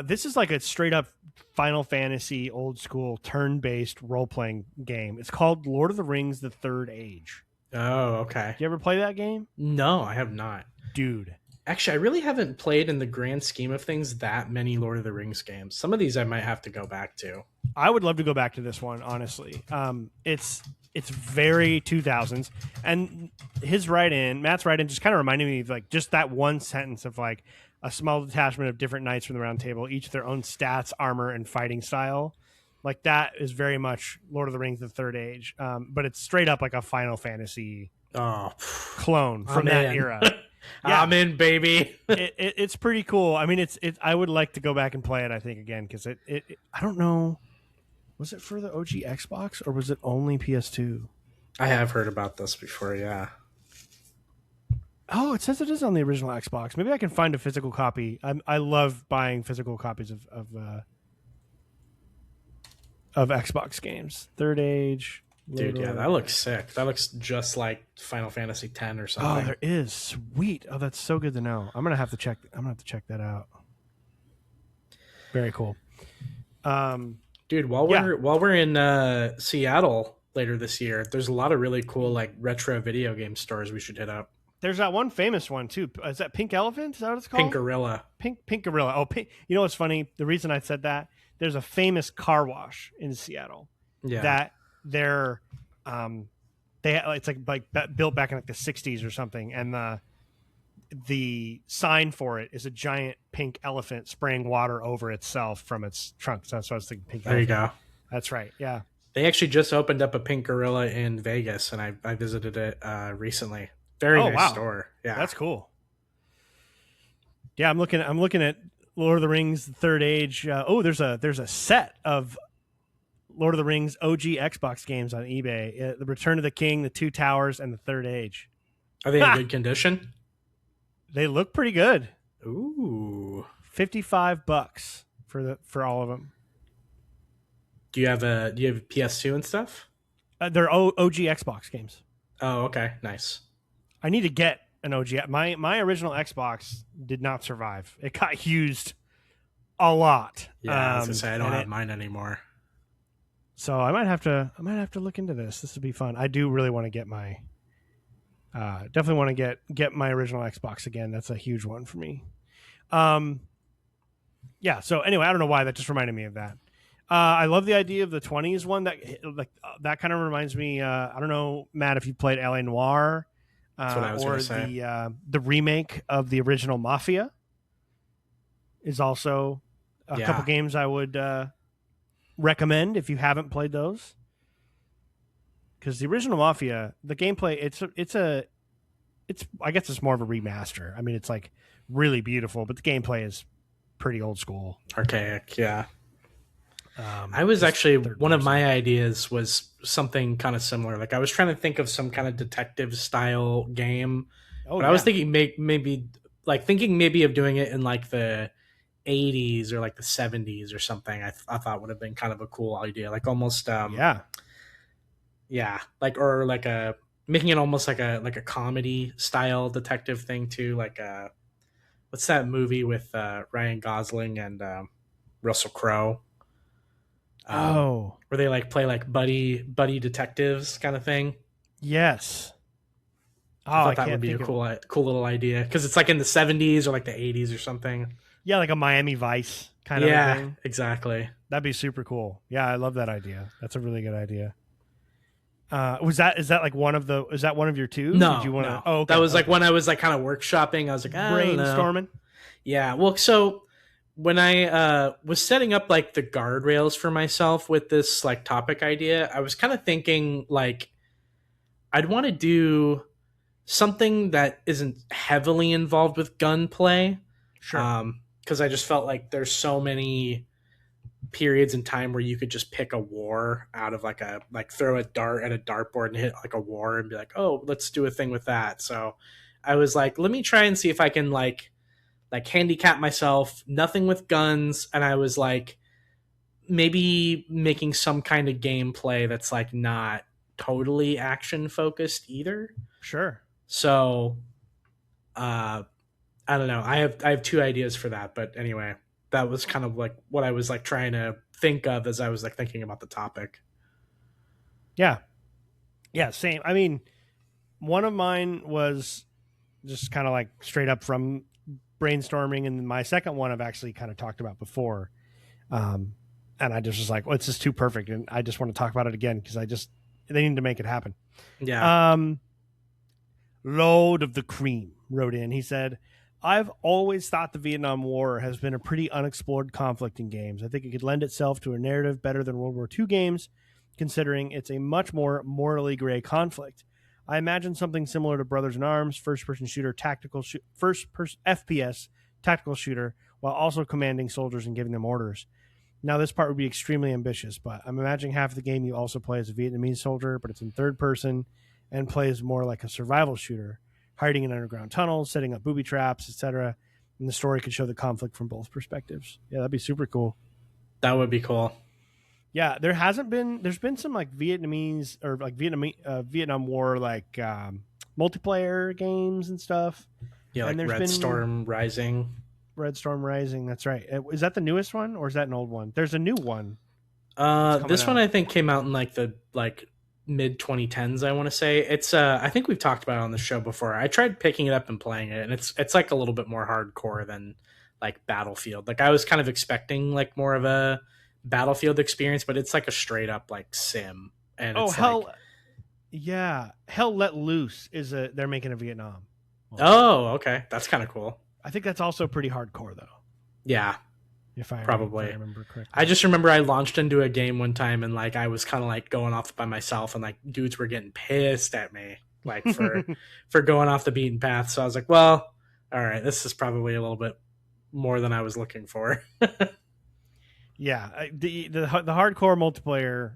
This is like a straight up Final Fantasy old school turn-based role-playing game. It's called Lord of the Rings: The Third Age. Oh, okay. You ever play that game? No, I have not. Dude. Actually, I really haven't played in the grand scheme of things that many Lord of the Rings games. Some of these I might have to go back to. I would love to go back to this one, honestly. It's very 2000s, and Matt's write-in just kind of reminded me of like just that one sentence of like a small detachment of different knights from the Round Table, each their own stats, armor, and fighting style. Like that is very much Lord of the Rings: The Third Age, but it's straight up like a Final Fantasy clone from that era. Yeah. I'm in, baby. It's pretty cool. I mean, I would like to go back and play it, I think, again, because I don't know. Was it for the OG Xbox or was it only PS2? I have heard about this before, yeah. Oh, it says it is on the original Xbox. Maybe I can find a physical copy. I love buying physical copies of Xbox games. Third Age. Dude, yeah, that looks sick. That looks just like Final Fantasy X or something. Oh, there is. Sweet. Oh, that's so good to know. I'm gonna have to check that out. Very cool. Dude, while we're in Seattle later this year, there's a lot of really cool like retro video game stores we should hit up. There's that one famous one too. Is that Pink Elephant? Is that what it's called? Pink Gorilla. Pink Gorilla. Oh, you know what's funny? The reason I said that, there's a famous car wash in Seattle. Yeah. That they're it's like built back in like the 60s or something, and the sign for it is a giant pink elephant spraying water over itself from its trunk. So that's what I was thinking. Pink there elephant. You go. That's right. Yeah. They actually just opened up a Pink Gorilla in Vegas, and I visited it recently. Very nice store. Yeah, that's cool. Yeah, I'm looking at Lord of the Rings: The Third Age. There's a set of Lord of the Rings OG Xbox games on eBay. The Return of the King, The Two Towers, and The Third Age. Are they in good condition? They look pretty good. Ooh, $55 for all of them. Do you have PS2 and stuff? They're OG Xbox games. Oh, okay, nice. I need to get an OG. My original Xbox did not survive. It got used a lot. Yeah, I was gonna say I don't have mine anymore. So I might have to look into this. This would be fun. I do really want to get my definitely want to get my original Xbox again. That's a huge one for me. Yeah. So anyway, I don't know why that just reminded me of that. I love the idea of the 20s one. That kind of reminds me. I don't know, Matt, if you played LA Noire, that's what I was or the remake of the original Mafia is also a couple games I would recommend if you haven't played those. Because the original Mafia, the gameplay, it's I guess it's more of a remaster. I mean, it's like really beautiful, but the gameplay is pretty old school, archaic. Yeah. I was actually one of my ideas was something kind of similar. Like I was trying to think of some kind of detective style game, but I was thinking maybe of doing it in like the 80s or like the 70s or something. I thought would have been kind of a cool idea, like almost making it almost like a comedy style detective thing too. Like what's that movie with Ryan Gosling and Russell Crowe? Where they like play like buddy detectives kind of thing. Yes. I thought that would be a cool little idea because it's like in the 70s or like the 80s or something. Yeah, like a Miami Vice kind of thing. Yeah, exactly. That'd be super cool. Yeah, I love that idea. That's a really good idea. Is that one of your two? No, Did you wanna, no. Oh, okay. That was like when I was like kind of workshopping. I was like brainstorming. Yeah. Well, so when I was setting up like the guardrails for myself with this like topic idea, I was kind of thinking like I'd want to do something that isn't heavily involved with gunplay. Sure. Because I just felt like there's so many periods in time where you could just pick a war out of like throw a dart at a dartboard and hit like a war and be like, oh, let's do a thing with that. So I was like, let me try and see if I can like handicap myself, nothing with guns. And I was like, maybe making some kind of gameplay that's like not totally action focused either. Sure. So I don't know. I have two ideas for that, but anyway, that was kind of like what I was like trying to think of as I was like thinking about the topic. Yeah. Yeah, same. I mean, one of mine was just kind of like straight up from brainstorming, and my second one I've actually kind of talked about before. And I just was like, well, it's just too perfect, and I just want to talk about it again because they need to make it happen. Yeah. Load of the Cream wrote in. He said, I've always thought the Vietnam War has been a pretty unexplored conflict in games. I think it could lend itself to a narrative better than World War II games, considering it's a much more morally gray conflict. I imagine something similar to Brothers in Arms, first-person shooter, first-person FPS tactical shooter, while also commanding soldiers and giving them orders. Now, this part would be extremely ambitious, but I'm imagining half of the game you also play as a Vietnamese soldier, but it's in third person and plays more like a survival shooter, hiding in underground tunnels, setting up booby traps, etc. And the story could show the conflict from both perspectives. Yeah, that'd be super cool. That would be cool. Yeah, there's been some like Vietnamese or like Vietnam War like multiplayer games and stuff. Yeah, like Red Storm Rising. Red Storm Rising, that's right. Is that the newest one or is that an old one? There's a new one. This one I think came out in like the mid 2010s. I want to say it's. I think we've talked about it on the show before. I tried picking it up and playing it, and it's like a little bit more hardcore than like Battlefield. Like I was kind of expecting like more of a Battlefield experience, but it's like a straight up like sim. And Hell Let Loose they're making a Vietnam. Oh, okay, that's kind of cool. I think that's also pretty hardcore though. Yeah. If I remember correctly. I just remember I launched into a game one time and like I was kind of like going off by myself and like dudes were getting pissed at me like for going off the beaten path. So I was like, well, all right, this is probably a little bit more than I was looking for. Yeah, the hardcore multiplayer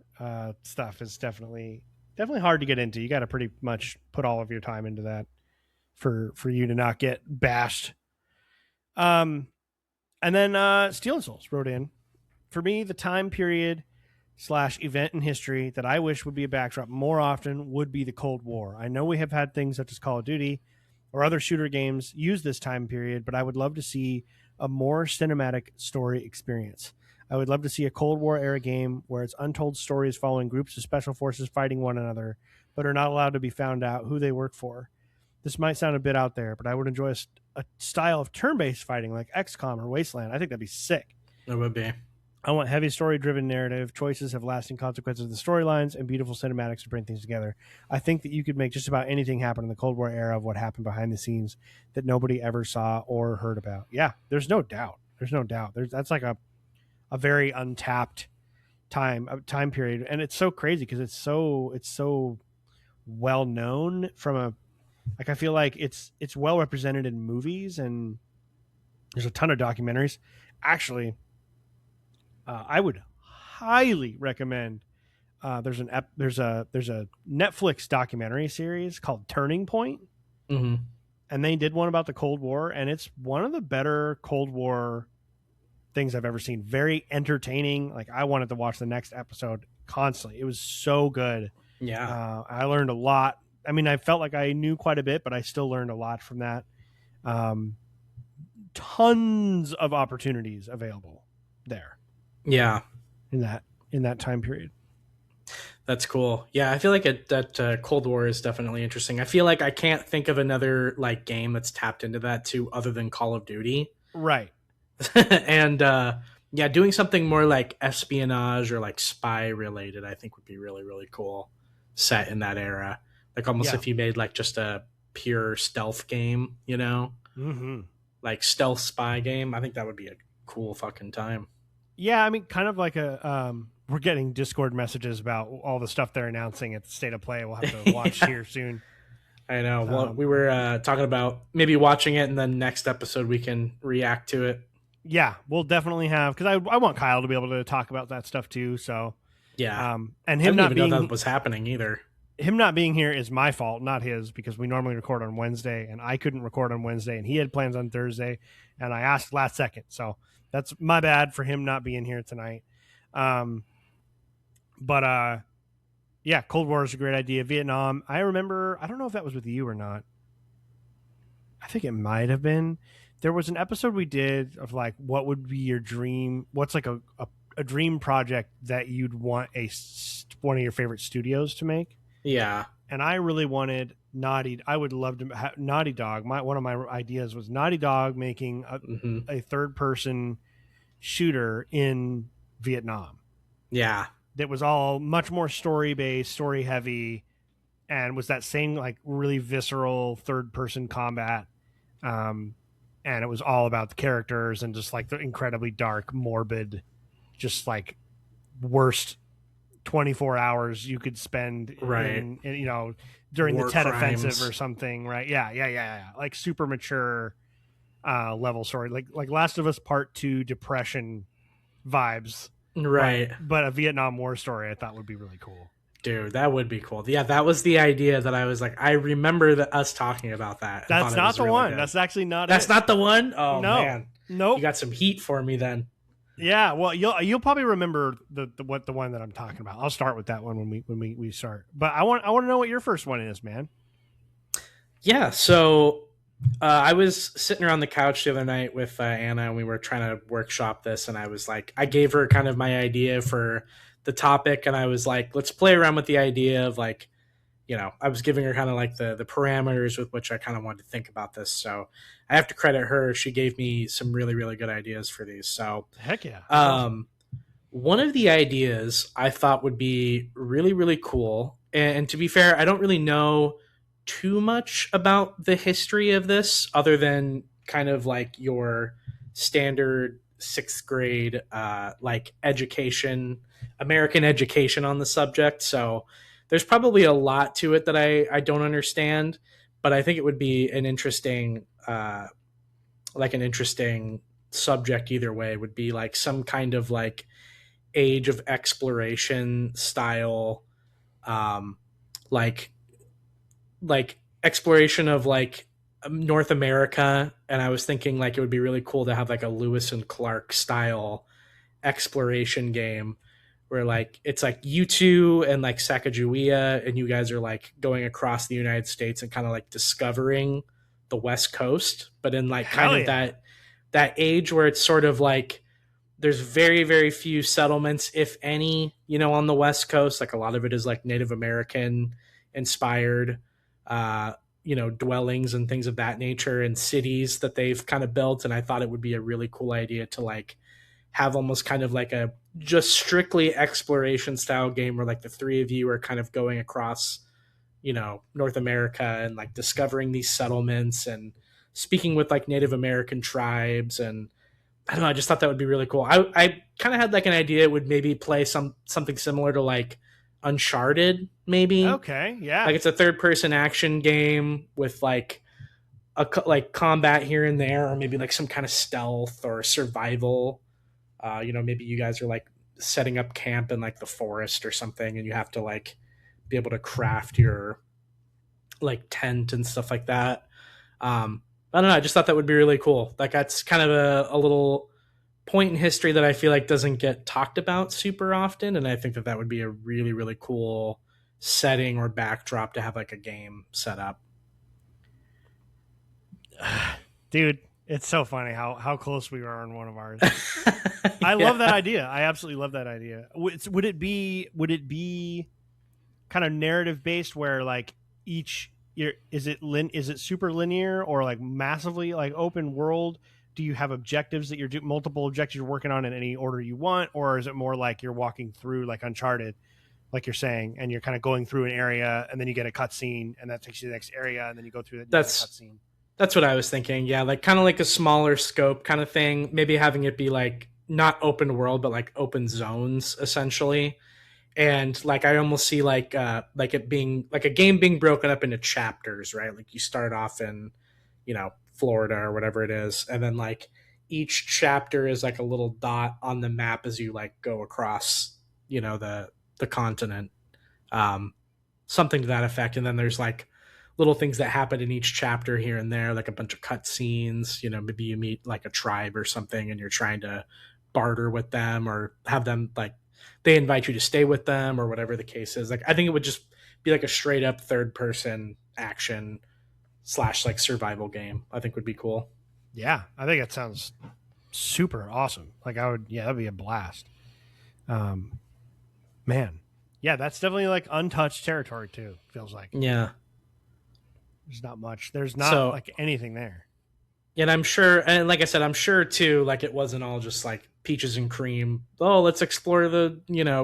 stuff is definitely hard to get into. You got to pretty much put all of your time into that for you to not get bashed. And then Steel and Souls wrote in, for me, the time period / event in history that I wish would be a backdrop more often would be the Cold War. I know we have had things such as Call of Duty or other shooter games use this time period, but I would love to see a more cinematic story experience. I would love to see a Cold War era game where it's untold stories following groups of special forces fighting one another, but are not allowed to be found out who they work for. This might sound a bit out there, but I would enjoy a style of turn-based fighting like XCOM or Wasteland. I think that'd be sick. It would be. I want heavy story-driven narrative, choices have lasting consequences of the storylines, and beautiful cinematics to bring things together. I think that you could make just about anything happen in the Cold War era of what happened behind the scenes that nobody ever saw or heard about. Yeah, there's no doubt. That's like a very untapped time period, and it's so crazy because it's so well known from a. Like I feel like it's well represented in movies, and there's a ton of documentaries. Actually, I would highly recommend. There's a Netflix documentary series called Turning Point, mm-hmm. and they did one about the Cold War, and it's one of the better Cold War things I've ever seen. Very entertaining. Like I wanted to watch the next episode constantly. It was so good. Yeah, I learned a lot. I mean, I felt like I knew quite a bit, but I still learned a lot from that. Tons of opportunities available there. Yeah, in that time period. That's cool. Yeah, I feel like that Cold War is definitely interesting. I feel like I can't think of another like game that's tapped into that too, other than Call of Duty. Right. And yeah, doing something more like espionage or like spy related, I think would be really, really cool. Set in that era. Like almost if you made like just a pure stealth game, you know, like stealth spy game. I think that would be a cool fucking time. Yeah, I mean, kind of like a we're getting Discord messages about all the stuff they're announcing at the State of Play. We'll have to watch here soon. I know. Well, we were talking about maybe watching it, and then next episode we can react to it. Yeah, we'll definitely have, because I want Kyle to be able to talk about that stuff too. So yeah, and him not being know that was happening either. Him not being here is my fault, not his, because we normally record on Wednesday, and I couldn't record on Wednesday, and he had plans on Thursday, and I asked last second, so that's my bad for him not being here tonight. But yeah, Cold War is a great idea. Vietnam, I remember, I don't know if that was with you or not. I think it might have been. There was an episode we did of like, what would be your dream? What's like a dream project that you'd want one of your favorite studios to make? Yeah. And I really wanted I would love to have Naughty Dog. One of my ideas was Naughty Dog making a third person shooter in Vietnam. Yeah. That was all much more story based, story heavy, and was that same like really visceral third person combat. And it was all about the characters and just like the incredibly dark, morbid, just like worst 24 hours you could spend in during War the Tet crimes. Offensive or something, right? Yeah. Like super mature level story, like Last of Us Part 2 depression vibes, right? But a Vietnam War story I thought would be really cool. Dude, that would be cool. Yeah, that was the idea that I was like, I remember us talking about that. That's not the really one. Good. That's actually not. That's not the one. Oh no. Man, nope. You got some heat for me then. Yeah, well, you'll probably remember the one that I'm talking about. I'll start with that one when we start. But I want to know what your first one is, man. Yeah, so I was sitting around the couch the other night with Anna, and we were trying to workshop this, and I was like, I gave her kind of my idea for the topic, and I was like, let's play around with the idea of like, I was giving her kind of like the parameters with which I kind of wanted to think about this. So I have to credit her. She gave me some really, really good ideas for these. So heck yeah. One of the ideas I thought would be really, really cool. And to be fair, I don't really know too much about the history of this other than kind of like your standard 6th grade, like American education on the subject. So there's probably a lot to it that I don't understand, but I think it would be an interesting, subject either way. Would be like some kind of like age of exploration style, like exploration of like North America. And I was thinking like it would be really cool to have like a Lewis and Clark style exploration game where like it's like you two and like Sacagawea and you guys are like going across the United States and kind of like discovering the West Coast, but in like kind of that age where it's sort of like there's very, very few settlements, if any, on the West Coast. Like a lot of it is like Native American inspired, dwellings and things of that nature and cities that they've kind of built. And I thought it would be a really cool idea to like have almost kind of like a just strictly exploration style game where like the three of you are kind of going across, North America and like discovering these settlements and speaking with like Native American tribes. And I don't know, I just thought that would be really cool. I kind of had like an idea it would maybe play something similar to like Uncharted, maybe. Okay, yeah. Like it's a third person action game with like like combat here and there, or maybe like some kind of stealth or survival. Maybe you guys are like setting up camp in like the forest or something, and you have to like be able to craft your like tent and stuff like that. I don't know. I just thought that would be really cool. Like that's kind of a little point in history that I feel like doesn't get talked about super often. And I think that would be a really, really cool setting or backdrop to have like a game set up. Dude, it's so funny how close we are on one of ours. I love that idea. I absolutely love that idea. Would it be kind of narrative based where like is it super linear or like massively like open world? Do you have objectives that multiple objectives you're working on in any order you want, or is it more like you're walking through like Uncharted, like you're saying, and you're kind of going through an area and then you get a cutscene and that takes you to the next area and then you go through the cutscene? That's what I was thinking. Yeah, like kind of like a smaller scope kind of thing. Maybe having it be like not open world, but like open zones essentially. And like I almost see like it being like a game being broken up into chapters, right? Like you start off in, Florida or whatever it is, and then like each chapter is like a little dot on the map as you like go across, the continent. Um, Something to that effect. And then there's like little things that happen in each chapter here and there, like a bunch of cutscenes. Maybe you meet like a tribe or something, and you're trying to barter with them or have them like they invite you to stay with them or whatever the case is. Like I think it would just be like a straight up third person action / like survival game. I think would be cool. Yeah, I think it sounds super awesome. Like that'd be a blast. Man, yeah, that's definitely like untouched territory too. Feels like. Yeah, there's not much. There's not like anything there. And I'm sure, and like I said, I'm sure too. Like it wasn't all just like peaches and cream. Oh, let's explore the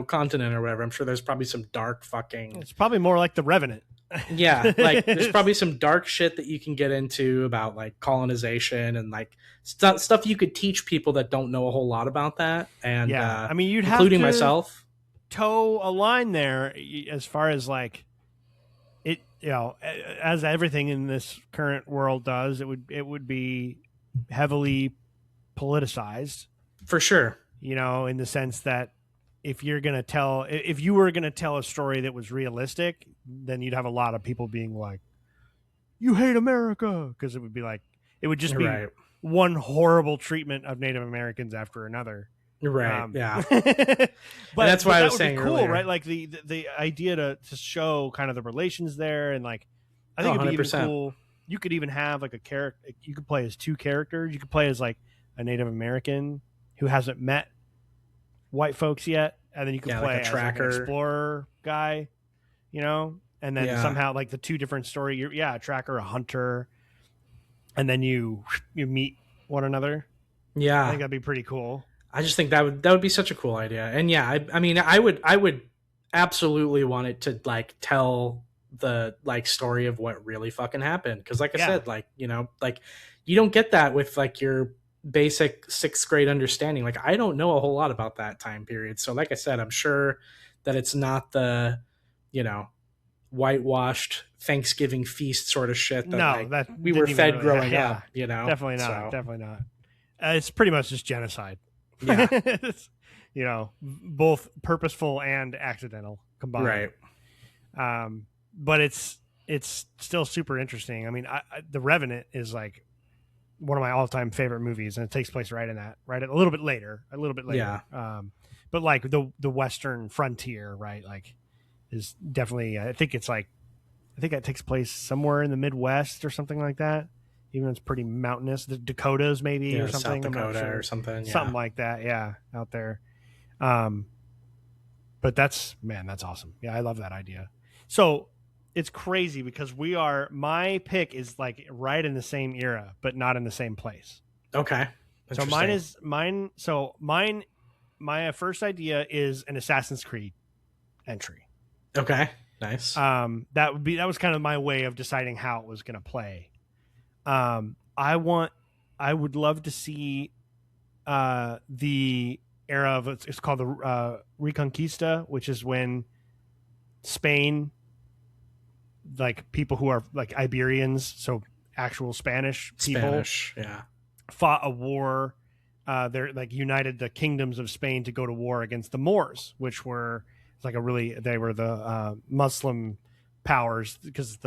continent or whatever. I'm sure there's probably some dark fucking. It's probably more like the Revenant. Yeah, like there's probably some dark shit that you can get into about like colonization and like stuff you could teach people that don't know a whole lot about that. And yeah, I mean, you'd including have to myself toe a line there as far as like it, as everything in this current world does. It would be heavily politicized for sure. In the sense that if you were going to tell a story that was realistic, then you'd have a lot of people being like, you hate America. Because it would just be right. One horrible treatment of Native Americans after another. Right. Yeah. but that's why I was saying cool, earlier. Right? Like the idea to show kind of the relations there. And like, I think it'd be even cool. You could even have like a character, you could play as two characters. You could play as like a Native American who hasn't met white folks yet, and then you can play like a tracker, as like an explorer guy, and then somehow like the two different story. A tracker, a hunter, and then you meet one another. Yeah, I think that'd be pretty cool. I just think that would be such a cool idea, and yeah, I mean, I would absolutely want it to like tell the like story of what really fucking happened, because like I said, like like you don't get that with like your basic 6th grade understanding. Like I don't know a whole lot about that time period, so like I said, I'm sure that it's not the whitewashed Thanksgiving feast sort of shit that we were fed growing up. Definitely not. It's pretty much just genocide. Yeah. Both purposeful and accidental combined. Right. But it's still super interesting. I mean, The Revenant is like one of my all-time favorite movies, and it takes place right a little bit later. Yeah. But like the Western frontier, right? Like is definitely, I think that takes place somewhere in the Midwest or something like that. Even though it's pretty mountainous, the Dakotas maybe or something. South Dakota or something. Something like that. Yeah. Out there. But that's awesome. Yeah. I love that idea. So it's crazy because my pick is like right in the same era, but not in the same place. Okay. So my first idea is an Assassin's Creed entry. Okay. Nice. That was kind of my way of deciding how it was going to play. I would love to see the era of it's called the Reconquista, which is when Spain, like people who are like Iberians, so actual Spanish people, fought a war. They're like united the kingdoms of Spain to go to war against the Moors, which were they were the Muslim powers, because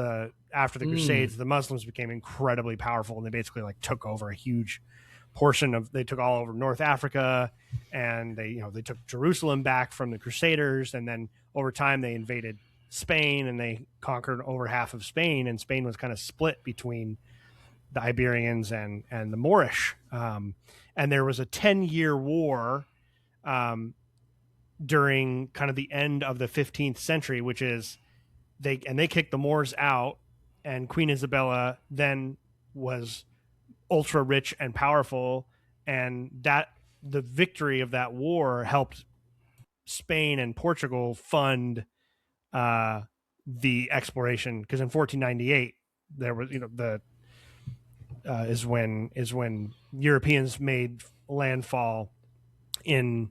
after the Crusades, the Muslims became incredibly powerful, and they basically like took over a huge portion they took all over North Africa, and they took Jerusalem back from the Crusaders, and then over time they invaded Spain and they conquered over half of Spain, and Spain was kind of split between the Iberians and the Moorish, and there was a 10-year war during kind of the end of the 15th century, which is they kicked the Moors out, and Queen Isabella then was ultra rich and powerful, and that the victory of that war helped Spain and Portugal fund the exploration, because in 1498 there was is when Europeans made landfall in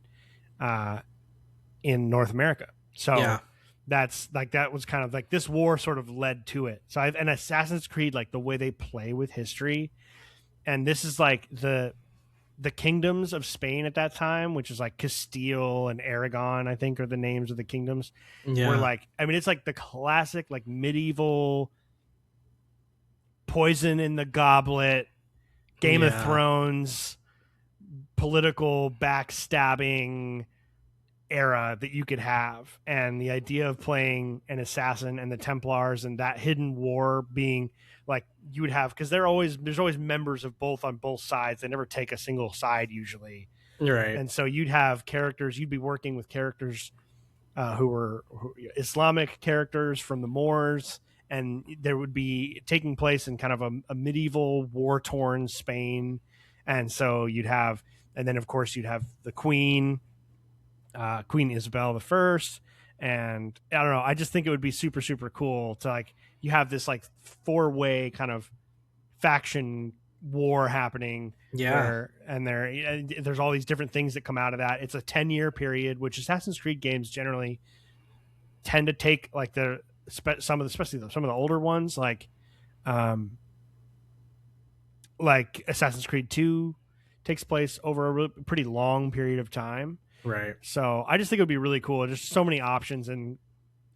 North America. So that's like, that was kind of like, this war sort of led to it. So and Assassin's Creed, like the way they play with history, and this is like the kingdoms of Spain at that time, which is like Castile and Aragon, I think, are the names of the kingdoms. Were like, I mean, it's like the classic like medieval poison in the goblet, Game of Thrones, political backstabbing era that you could have. And the idea of playing an assassin and the Templars and that hidden war being like, you would have, because there's always members of both on both sides. They never take a single side usually, right? And so you'd have characters, you'd be working with characters who were Islamic characters from the Moors, and there would be taking place in kind of a medieval war-torn Spain. And so you'd have, and then of course you'd have the Queen Isabel the First, and I don't know, I just think it would be super, super cool to like, you have this like 4-way kind of faction war happening. And there's all these different things that come out of that. It's a 10-year period, which Assassin's Creed games generally tend to take, like especially some of the older ones, like Assassin's Creed 2 takes place over a pretty long period of time. Right. So I just think it would be really cool. There's so many options and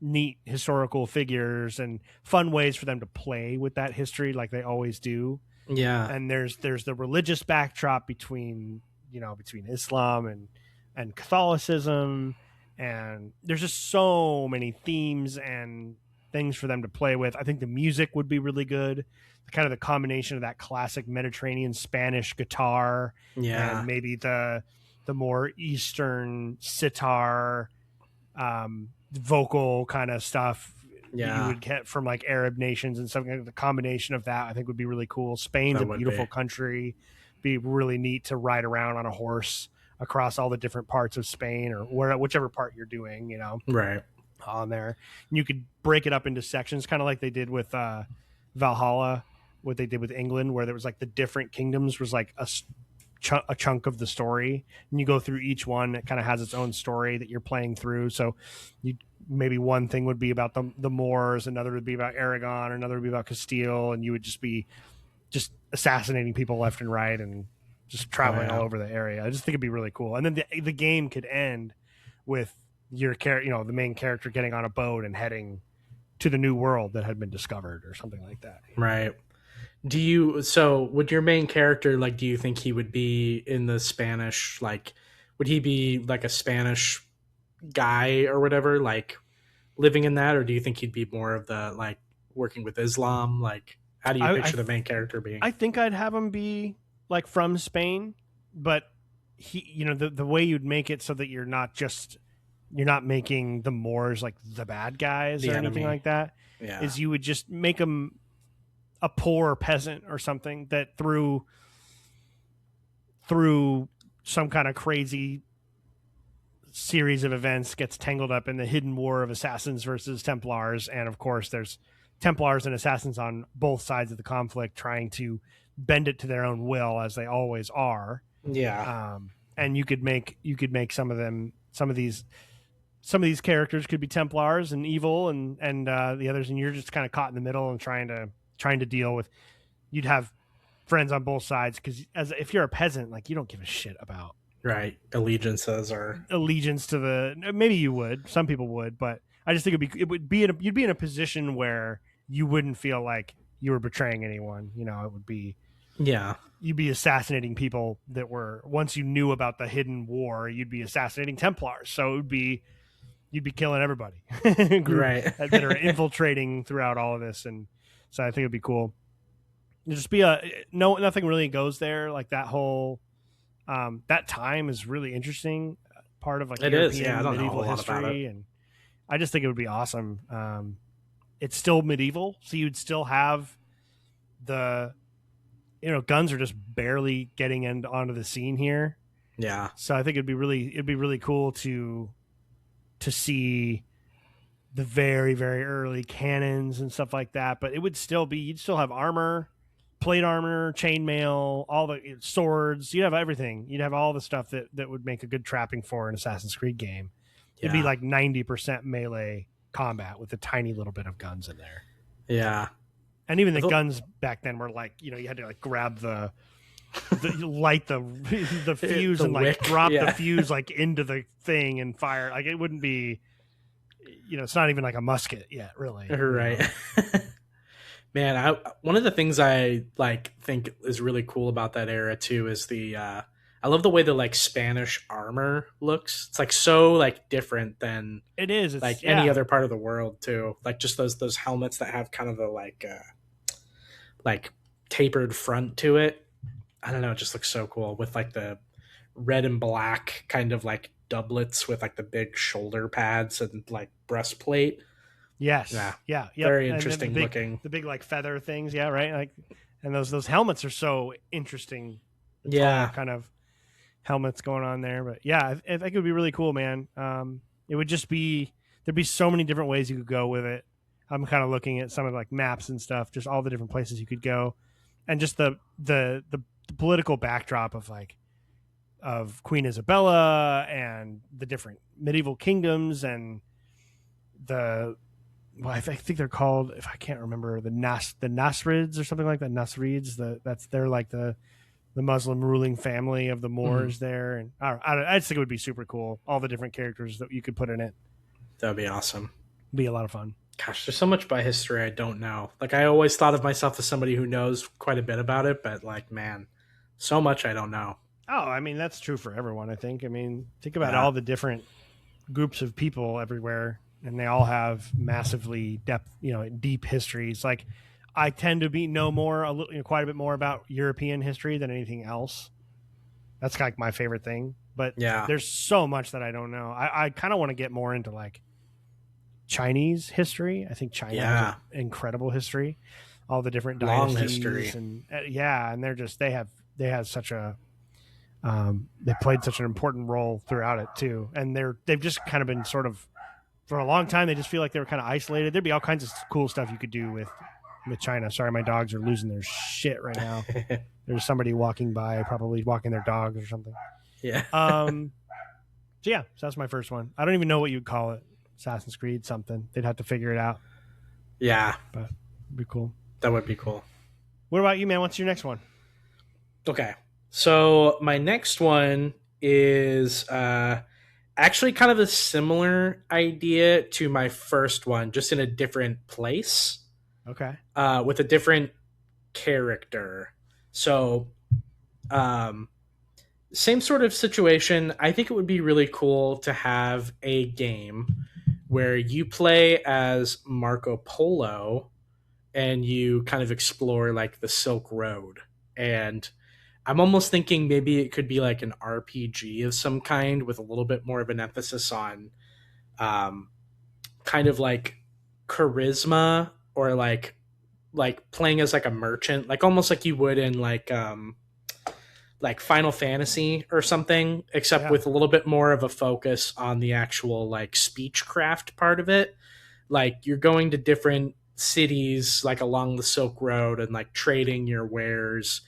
neat historical figures and fun ways for them to play with that history, like they always do. Yeah. And there's the religious backdrop between Islam and Catholicism, and there's just so many themes and things for them to play with. I think the music would be really good. Kind of the combination of that classic Mediterranean Spanish guitar, and maybe the more Eastern sitar, vocal kind of stuff that you would get from like Arab nations and something. The combination of that, I think, would be really cool. Spain's a beautiful country. Be really neat to ride around on a horse across all the different parts of Spain, or whichever part you're doing, right on there. And you could break it up into sections, kind of like they did with Valhalla, what they did with England, where there was like the different kingdoms was like a chunk of the story, and you go through each one. It kind of has its own story that you're playing through. So maybe one thing would be about the Moors, another would be about Aragon, another would be about Castile, and you would just be assassinating people left and right and just traveling all over the area. I just think it'd be really cool. And then the game could end with your the main character getting on a boat and heading to the new world that had been discovered or something like that. Right. Would your main character, like, do you think he would be in the Spanish, like, would he be like a Spanish guy or whatever, like living in that? Or do you think he'd be more of the, like, working with Islam? Like, how do you picture the main character being? I think I'd have him be like from Spain, but he, the way you'd make it so that you're not making the Moors like the bad guys or anything like that, is you would just make him a poor peasant or something that through some kind of crazy series of events gets tangled up in the hidden war of assassins versus Templars. And of course there's Templars and assassins on both sides of the conflict trying to bend it to their own will, as they always are. And you could make some of these characters could be Templars and evil, and the others, and you're just kind of caught in the middle and trying to deal with. You'd have friends on both sides, because if you're a peasant, like, you don't give a shit about allegiances or allegiance to the. Maybe you would. Some people would, but I just think you'd be in a position where you wouldn't feel like you were betraying anyone. It would be you'd be assassinating people that were, once you knew about the hidden war, you'd be assassinating Templars. So it would be, you'd be killing everybody that are infiltrating throughout all of this. And so I think it'd be cool. It'd just be nothing really goes there. Like that whole, that time is really interesting part of like it European is. Yeah, I don't medieval know a lot history. about it. And I just think it would be awesome. It's still medieval. So you'd still have the, guns are just barely getting onto the scene here. Yeah. So I think it'd be really cool to see the very, very early cannons and stuff like that. But it would still be, you'd still have armor. plate armor, chainmail, all the swords. You'd have everything. You'd have all the stuff that would make a good trapping for an Assassin's Creed game. It'd be like 90% melee combat with a tiny little bit of guns in there. Yeah. And even the guns back then were like, you had to like grab the light the fuse and like wick. Drop the fuse like into the thing and fire. Like it wouldn't be, it's not even like a musket yet, really. Right. Man, one of the things I like think is really cool about that era too is I love the way the like Spanish armor looks. It's like so like different than it is. It's, like any other part of the world too. Like just those helmets that have kind of a like tapered front to it. I don't know, it just looks so cool with like the red and black kind of like doublets with like the big shoulder pads and like breastplate. Yes. Yeah. Very interesting looking. The big like feather things, yeah, right? Like, and those helmets are so interesting. Kind of helmets going on there, but yeah, I think it would be really cool, man. It would just be there'd be so many different ways you could go with it. I'm kind of looking at some of like maps and stuff, just all the different places you could go, and just the political backdrop of Queen Isabella and the different medieval kingdoms and I think they're called, if I can't remember, the Nasrids or something like that. Nasrids, they're like the Muslim ruling family of the Moors there, and I just think it would be super cool. All the different characters that you could put in it. That'd be awesome. Be a lot of fun. Gosh, there's so much by history I don't know. Like I always thought of myself as somebody who knows quite a bit about it, but like, man, so much I don't know. Oh, I mean, that's true for everyone, I think. I mean, think about all the different groups of people everywhere, and they all have massively deep histories. Like I tend to know more, quite a bit more about European history than anything else. That's kind of like my favorite thing. But there's so much that I don't know. I kind of want to get more into like Chinese history. I think China has an incredible history. All the different dynasties, long history, and and they have such a they played such an important role throughout it too. And they've just kind of been sort of for a long time. They just feel like they were kind of isolated. There'd be all kinds of cool stuff you could do with China. Sorry, my dogs are losing their shit right now. There's somebody walking by, probably walking their dogs or something. Yeah. So that's my first one. I don't even know what you'd call it. Assassin's Creed something. They'd have to figure it out. Yeah. But it'd be cool. That would be cool. What about you, man? What's your next one? Okay. So my next one is actually kind of a similar idea to my first one, just in a different place. Okay. With a different character. So, same sort of situation. I think it would be really cool to have a game where you play as Marco Polo and you kind of explore like the Silk Road. And I'm almost thinking maybe it could be like an RPG of some kind with a little bit more of an emphasis on kind of like charisma, or like playing as like a merchant, like almost like you would in like Final Fantasy or something, except with a little bit more of a focus on the actual like speechcraft part of it. Like you're going to different cities like along the Silk Road and like trading your wares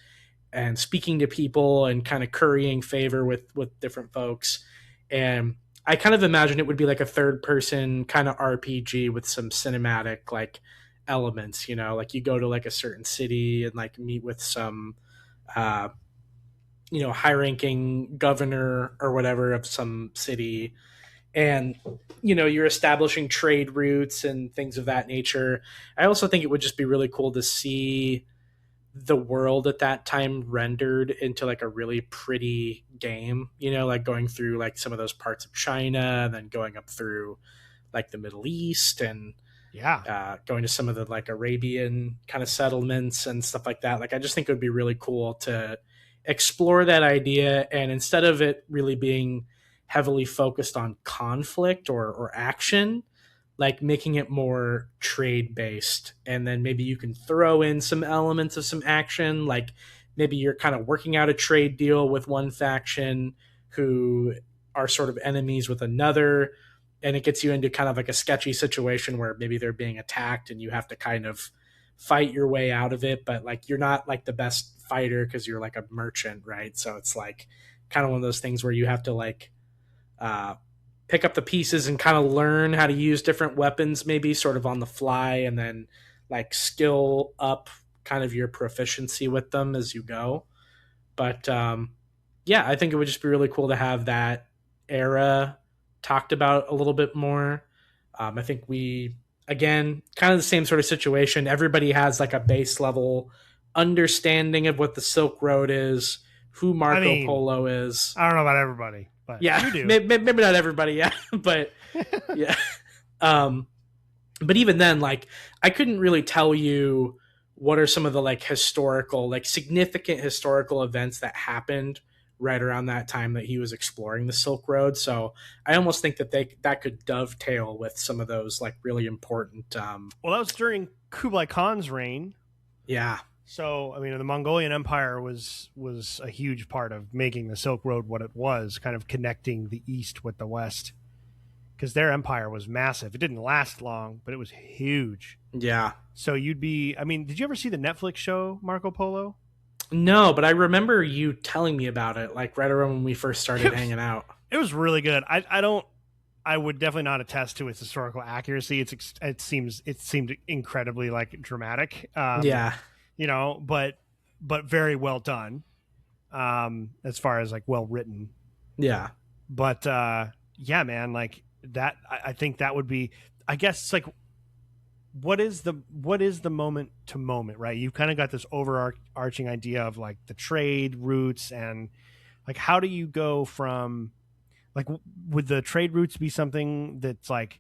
and speaking to people and kind of currying favor with different folks. And I kind of imagine it would be like a third person kind of RPG with some cinematic like elements, like you go to like a certain city and like meet with some high ranking governor or whatever of some city, and you're establishing trade routes and things of that nature. I also think it would just be really cool to see the world at that time rendered into like a really pretty game, like going through like some of those parts of China and then going up through like the Middle East and going to some of the like Arabian kind of settlements and stuff like that. Like I just think it would be really cool to explore that idea, and instead of it really being heavily focused on conflict or action, like making it more trade based, and then maybe you can throw in some elements of some action, like maybe you're kind of working out a trade deal with one faction who are sort of enemies with another, and it gets you into kind of like a sketchy situation where maybe they're being attacked and you have to kind of fight your way out of it, but like you're not like the best fighter because you're like a merchant, right? So it's like kind of one of those things where you have to like uh, pick up the pieces and kind of learn how to use different weapons, maybe sort of on the fly, and then like skill up kind of your proficiency with them as you go. But yeah, I think it would just be really cool to have that era talked about a little bit more. I think we, again, kind of the same sort of situation. Everybody has like a base level understanding of what the Silk Road is, who Marco Polo is. I don't know about everybody, but yeah, you do. Maybe not everybody, yeah, but yeah. But even then, like, I couldn't really tell you what are some of the like historical, like significant historical events that happened right around that time that he was exploring the Silk Road. So I almost think that that could dovetail with some of those like really important. Well, that was during Kublai Khan's reign. Yeah. So I mean, the Mongolian Empire was a huge part of making the Silk Road what it was, kind of connecting the East with the West, because their empire was massive. It didn't last long, but it was huge. Yeah. So you'd be, I mean, did you ever see the Netflix show Marco Polo? No, but I remember you telling me about it, like right around when we first started hanging out. It was really good. I would definitely not attest to its historical accuracy. It seemed incredibly like dramatic. Yeah. You know, but very well done. As far as like well written. Yeah. But yeah, man, like that. I think that would be. I guess it's like, what is the moment to moment, right? You've kind of got this overarching idea of like the trade routes, and like how do you go from like, would the trade routes be something that's like,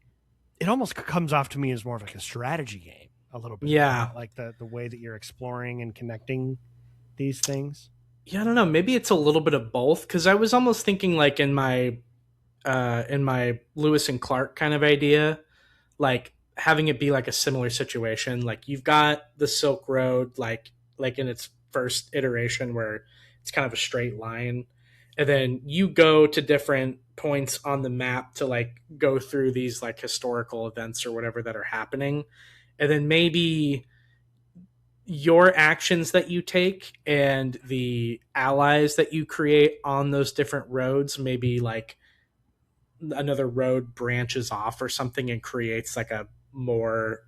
it almost comes off to me as more of like a strategy game a little bit. Yeah. Like the way that you're exploring and connecting these things. Yeah, I don't know. Maybe it's a little bit of both, because I was almost thinking like in my Lewis and Clark kind of idea, like having it be like a similar situation. Like you've got the Silk Road, like in its first iteration where it's kind of a straight line, and then you go to different points on the map to like go through these like historical events or whatever that are happening, and then maybe your actions that you take and the allies that you create on those different roads, maybe like another road branches off or something and creates like a more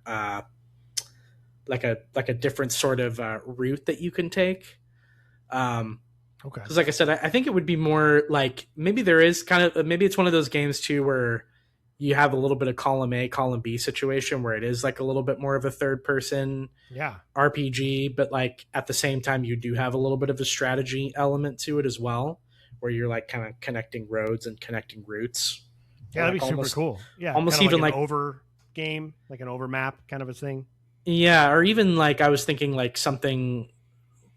like a different sort of route that you can take. Okay, because like I said, I think it would be more like, maybe there is kind of, maybe it's one of those games too where you have a little bit of column A, column B situation where it is like a little bit more of a third person RPG, but like at the same time you do have a little bit of a strategy element to it as well, where you're like kind of connecting roads and connecting routes. Yeah, that'd be super cool. Yeah, almost even like an over game, like an over map kind of a thing. Yeah, or even like I was thinking like something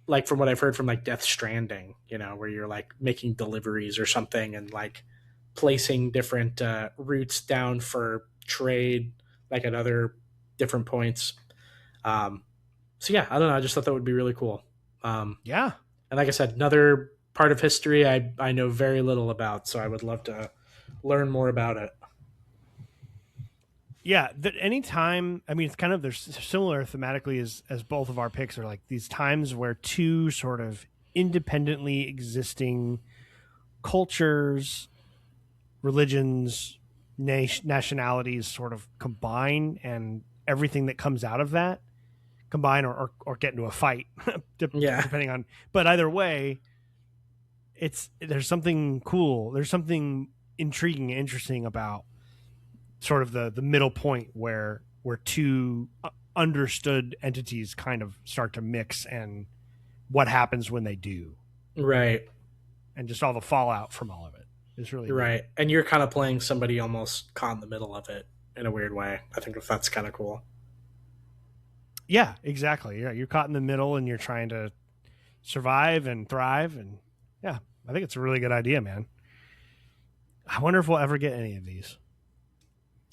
like from what I've heard from like Death Stranding, you know, where you're like making deliveries or something and like placing different routes down for trade, like at other different points. So yeah, I don't know. I just thought that would be really cool. Yeah, and like I said, another part of history I know very little about, so I would love to learn more about it. Yeah, that anytime, I mean, it's kind of, there's similar thematically as both of our picks are like these times where two sort of independently existing cultures, religions, nationalities sort of combine, and everything that comes out of that combine or get into a fight, depending on, but either way, there's something cool. There's something intriguing and interesting about sort of the middle point where two understood entities kind of start to mix, and what happens when they do. Right. And just all the fallout from all of it is really right. Cool. And you're kind of playing somebody almost caught in the middle of it in a weird way. I think that's kind of cool. Yeah, exactly. Yeah, you're caught in the middle and you're trying to survive and thrive, and yeah, I think it's a really good idea, man. I wonder if we'll ever get any of these.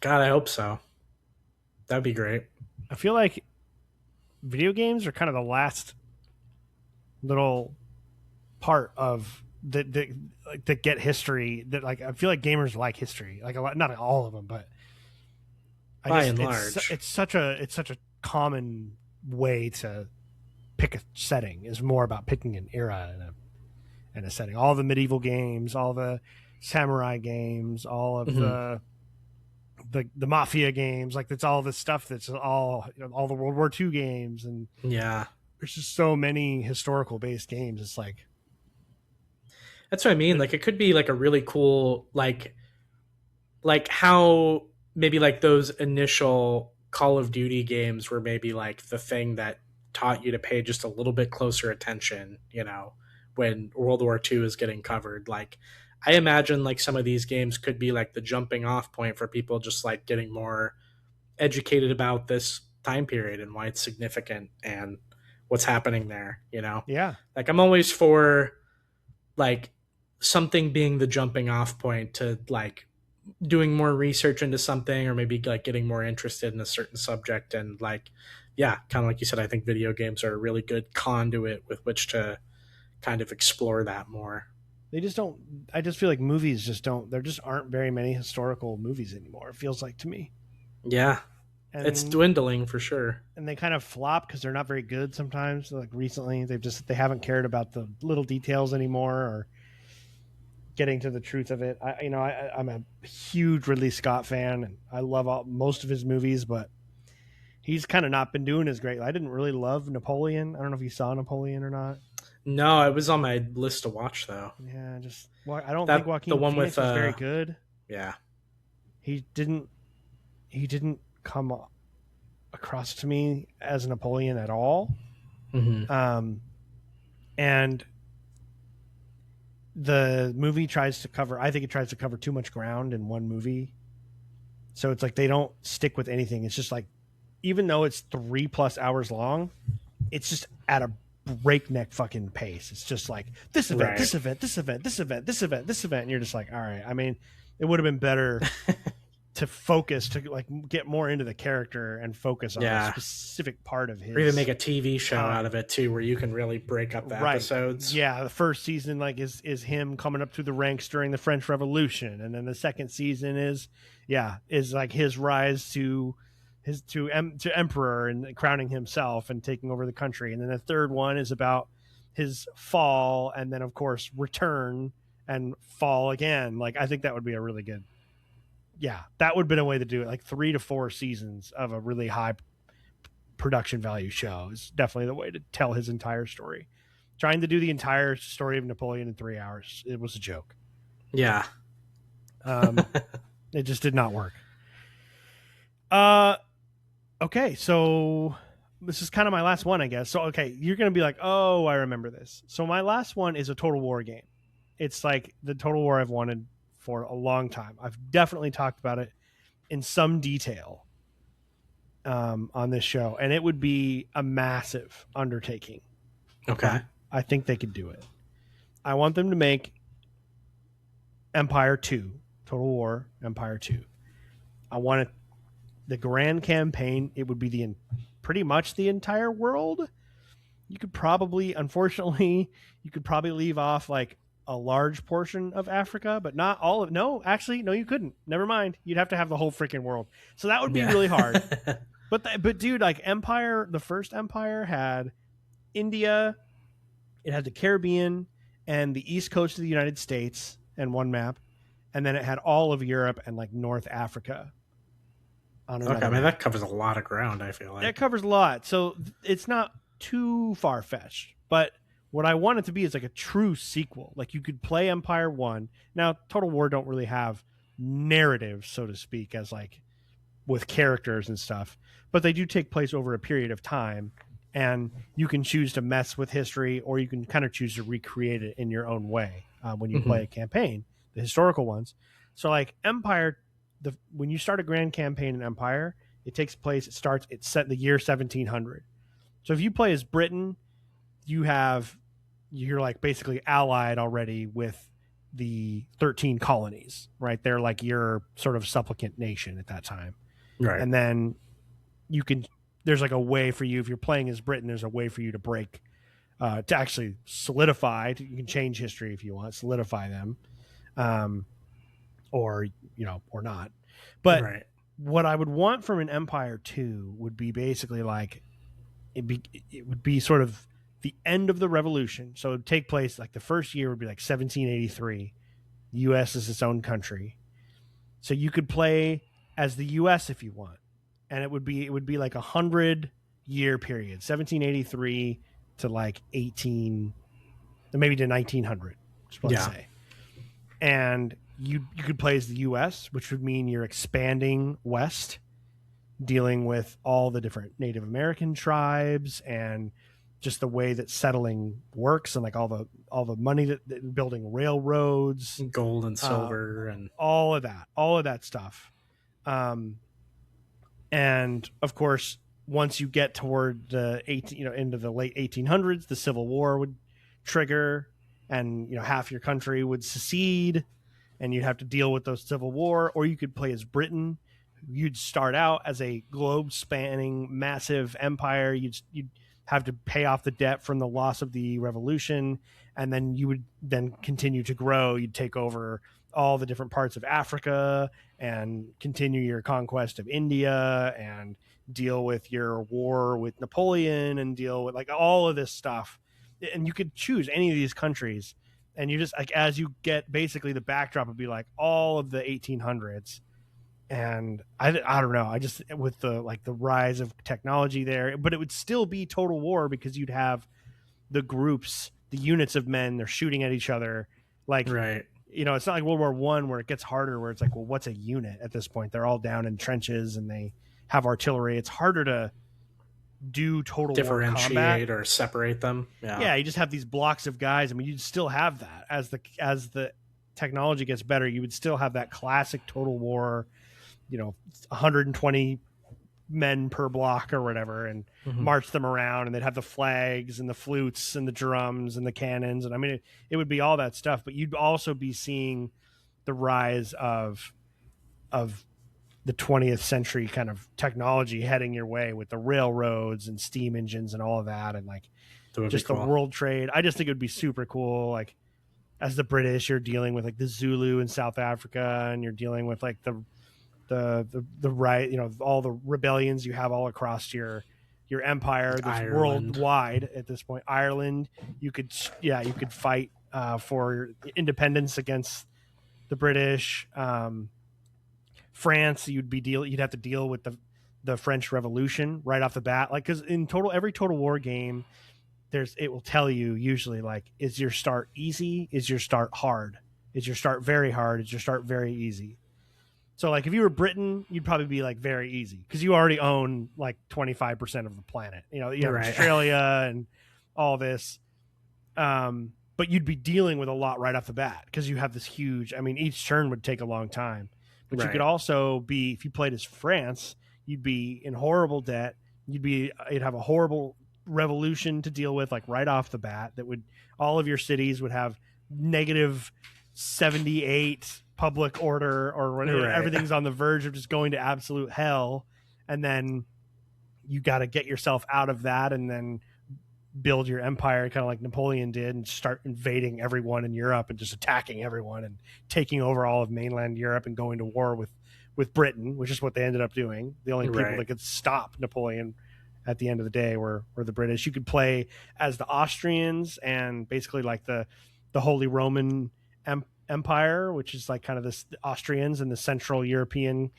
God, I hope so. That'd be great. I feel like video games are kind of the last little part of that get history. That like, I feel like gamers like history, like a lot, not all of them, but by and large, it's such a common way to pick a setting. Is more about picking an era and a setting. All the medieval games, all the samurai games, all of the mafia games, like it's all this stuff that's all the World War II games, and there's just so many historical based games. It's like, that's what I mean. Like it could be like a really cool like how maybe like those initial Call of Duty games were maybe like the thing that taught you to pay just a little bit closer attention, when World War II is getting covered. Like I imagine like some of these games could be like the jumping off point for people just like getting more educated about this time period and why it's significant and what's happening there, Yeah. Like I'm always for like something being the jumping off point to like doing more research into something, or maybe like getting more interested in a certain subject. And like, yeah, kind of like you said, I think video games are a really good conduit with which to kind of explore that more. They just don't, I just feel like movies just don't, there just aren't very many historical movies anymore, it feels like to me. Yeah. And it's dwindling for sure. And they kind of flop because they're not very good sometimes. Like recently, they haven't cared about the little details anymore, or getting to the truth of it. I'm a huge Ridley Scott fan, and I love most of his movies, but he's kind of not been doing as great. I didn't really love Napoleon. I don't know if you saw Napoleon or not. No, it was on my list to watch though. Yeah, I don't think Joaquin Phoenix was very good. Yeah, he didn't come across to me as Napoleon at all. Mm-hmm. And the movie tries to cover too much ground in one movie. So it's like they don't stick with anything. It's just like, even though it's 3+ hours long, it's just at a breakneck fucking pace. It's just like this event, right. this event, this event, this event, this event, this event. And you're just like, all right. I mean, it would have been better to focus, to like get more into the character and focus on a specific part of his. Or even make a TV show out of it too, where you can really break up the episodes. Yeah, the first season like is him coming up through the ranks during the French Revolution, and then the second season is like his rise to emperor and crowning himself and taking over the country, and then the third one is about his fall, and then of course return and fall again. Like I think that would be a really good. Yeah, that would have been a way to do it. Like 3 to 4 seasons of a really high production value show is definitely the way to tell his entire story. Trying to do the entire story of Napoleon in 3 hours, it was a joke. Yeah. It just did not work. Okay, so this is kind of my last one, I guess. So, okay, you're going to be like, oh, I remember this. So my last one is a Total War game. It's like the Total War I've wanted for a long time. I've definitely talked about it in some detail on this show, and it would be a massive undertaking. Okay. I think they could do it. I want them to make Empire 2, Total War Empire 2. I want the grand campaign. It would be pretty much the entire world. You could probably, unfortunately, leave off like a large portion of Africa, but not all of. No, actually, no, you couldn't. Never mind. You'd have to have the whole freaking world. So that would be really hard. But dude, like Empire, the first Empire had India, it had the Caribbean and the East Coast of the United States and one map, and then it had all of Europe and like North Africa. Okay, I mean that covers a lot of ground. I feel like that covers a lot, so it's not too far fetched. But what I want it to be is like a true sequel. Like you could play Empire 1. Now, Total War don't really have narrative, so to speak, as like with characters and stuff, but they do take place over a period of time, and you can choose to mess with history, or you can kind of choose to recreate it in your own way when you play a campaign, the historical ones. So like Empire, when you start a grand campaign in Empire, it's set in the year 1700. So if you play as Britain, you're like basically allied already with the 13 colonies, right? They're like your sort of supplicant nation at that time. Right. And then there's like a way for you, if you're playing as Britain, there's a way for you to break, to actually solidify. You can change history if you want, solidify them, or not. But what I would want from an Empire 2 would be basically like it would be sort of the end of the revolution. So it would take place like the first year would be like 1783. The U.S. is its own country, so you could play as the U.S. if you want, and it would be like 100-year period, 1783 to like 18, maybe to 1900. Let's say, and you could play as the U.S., which would mean you're expanding west, dealing with all the different Native American tribes and just the way that settling works, and like all the money that building railroads, gold and silver, and all of that stuff. And of course, once you get toward the into the late 1800s, the Civil War would trigger, and half your country would secede, and you'd have to deal with those Civil War. Or you could play as Britain. You'd start out as a globe-spanning, massive empire. You'd have to pay off the debt from the loss of the revolution, and then you would then continue to grow. You'd take over all the different parts of Africa and continue your conquest of India and deal with your war with Napoleon and deal with like all of this stuff. And you could choose any of these countries, and you just like, as you get, basically the backdrop would be like all of the 1800s. And I don't know. I just, with the rise of technology there, but it would still be total war because you'd have the groups, the units of men, they're shooting at each other. Like, right. It's not like World War I where it gets harder, where it's like, well, what's a unit at this point? They're all down in trenches and they have artillery. It's harder to do total differentiate war combat or separate them. Yeah, you just have these blocks of guys. I mean, you'd still have that as the technology gets better. You would still have that classic total war, 120 men per block or whatever, and march them around, and they'd have the flags and the flutes and the drums and the cannons, and I mean it would be all that stuff. But you'd also be seeing the rise of the 20th century kind of technology heading your way with the railroads and steam engines and all of that, and like just the world trade. I just think it would be super cool. Like, as the British, you're dealing with like the Zulu in South Africa, and you're dealing with like the right, all the rebellions you have all across your empire. There's worldwide at this point. Ireland, you could fight for independence against the British. France, you'd have to deal with the French Revolution right off the bat. Like, because in every total war game, it will tell you usually, like, is your start easy? Is your start hard? Is your start very hard? Is your start very easy? So, like, if you were Britain, you'd probably be, like, very easy because you already own, like, 25% of the planet. You have right. Australia and all this. But you'd be dealing with a lot right off the bat because you have this huge... I mean, each turn would take a long time. But right. You could also be... If you played as France, you'd be in horrible debt. You'd have a horrible revolution to deal with, like, right off the bat. All of your cities would have negative 78... public order or whatever. Right. Everything's on the verge of just going to absolute hell, and then you got to get yourself out of that and then build your empire kind of like Napoleon did and start invading everyone in Europe and just attacking everyone and taking over all of mainland Europe and going to war with Britain, which is what they ended up doing. The only people that could stop Napoleon at the end of the day were the British. You could play as the Austrians and basically like the Holy Roman Empire, which is like kind of the Austrians and the Central European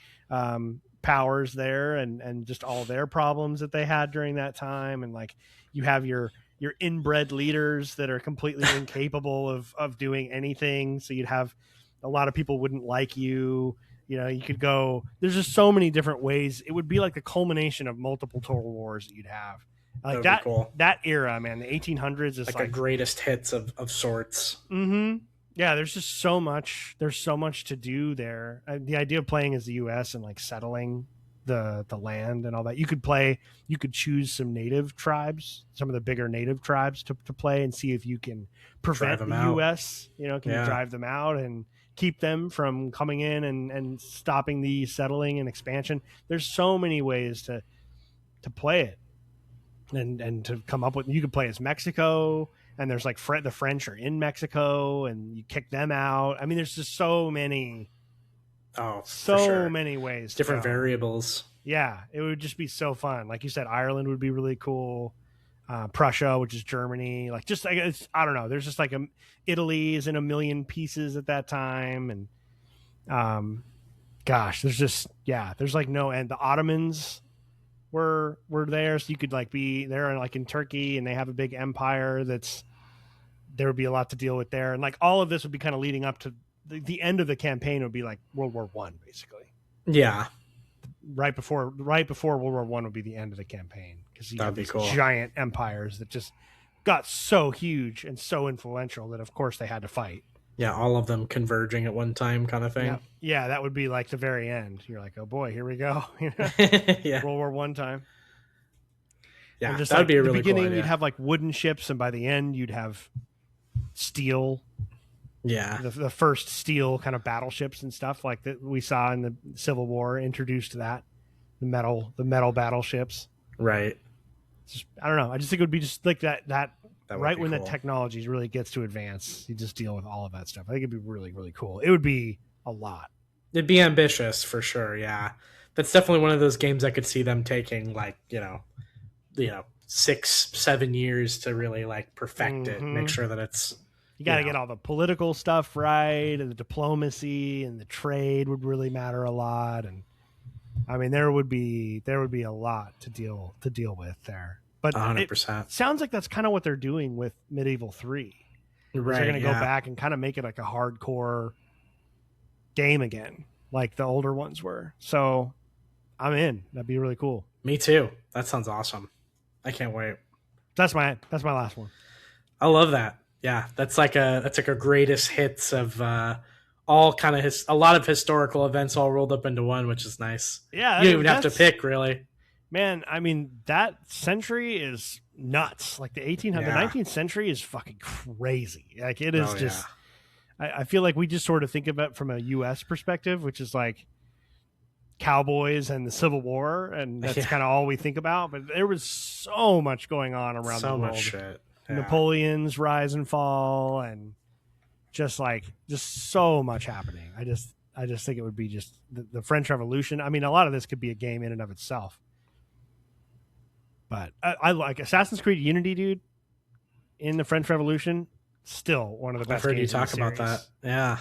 powers there, and just all their problems that they had during that time. And like, you have your inbred leaders that are completely incapable of doing anything. So you'd have a lot of people wouldn't like you. You could go, there's just so many different ways. It would be like the culmination of multiple total wars that you'd have. Like that, cool. That era, man, the 1800s is like a greatest hits of sorts. Mm-hmm. Yeah, there's just so much. There's so much to do there. The idea of playing as the U.S. and like settling the land and all that. You could choose some native tribes, some of the bigger native tribes to play and see if you can prevent the U.S. You drive them out and keep them from coming in and stopping the settling and expansion. There's so many ways to play it and to come up with. You could play as Mexico. And there's like the French are in Mexico, and you kick them out. I mean, there's just so many. Oh, so many ways. Different variables. Yeah, it would just be so fun. Like you said, Ireland would be really cool. Prussia, which is Germany, like just like I don't know. There's just like Italy is in a million pieces at that time, and gosh, there's like no end. The Ottomans were there, so you could like be there like in Turkey, and they have a big empire there would be a lot to deal with there, and like all of this would be kind of leading up to the end of the campaign would be like World War One, basically. Yeah. Right before World War One would be the end of the campaign, because you have these giant empires that just got so huge and so influential that of course they had to fight. Yeah, all of them converging at one time, kind of thing. Yeah, that would be like the very end. You're like, oh boy, here we go. Yeah, World War One time. Yeah, and just that would be a really beginning, cool idea. You'd have like wooden ships, and by the end, you'd have steel. Yeah, the first steel kind of battleships and stuff like that we saw in the Civil War introduced that the metal battleships. Right. Just, I don't know. I just think it would be just like that right when cool. the technology really gets to advance, you just deal with all of that stuff. I think it'd be really, really cool. It would be a lot. It'd be ambitious for sure. Yeah, that's definitely one of those games I could see them taking like 6-7 years to really like perfect it, make sure that it's. You got to get all the political stuff right, and the diplomacy and the trade would really matter a lot. And I mean, there would be a lot to deal with there. But 100%. It sounds like that's kind of what they're doing with Medieval 3. Right, they're going to go back and kind of make it like a hardcore game again, like the older ones were. So I'm in. That'd be really cool. Me too. That sounds awesome. I can't wait. That's my last one. I love that. Yeah, that's like a greatest hits of all kind of a lot of historical events all rolled up into one, which is nice. Yeah, you don't even have to pick, really. Man, I mean, that century is nuts. Like the 1800s, the 19th century is fucking crazy. Like it is just. Yeah. I feel like we just sort of think of it from a U.S. perspective, which is like cowboys and the Civil War, and that's kind of all we think about. But there was so much going on around the world. So much shit. Yeah. Napoleon's rise and fall, and just so much happening. I just think it would be just the French Revolution. I mean, a lot of this could be a game in and of itself. But I like Assassin's Creed Unity, dude. In the French Revolution, still one of the best. I've heard games you talk about that. Yeah,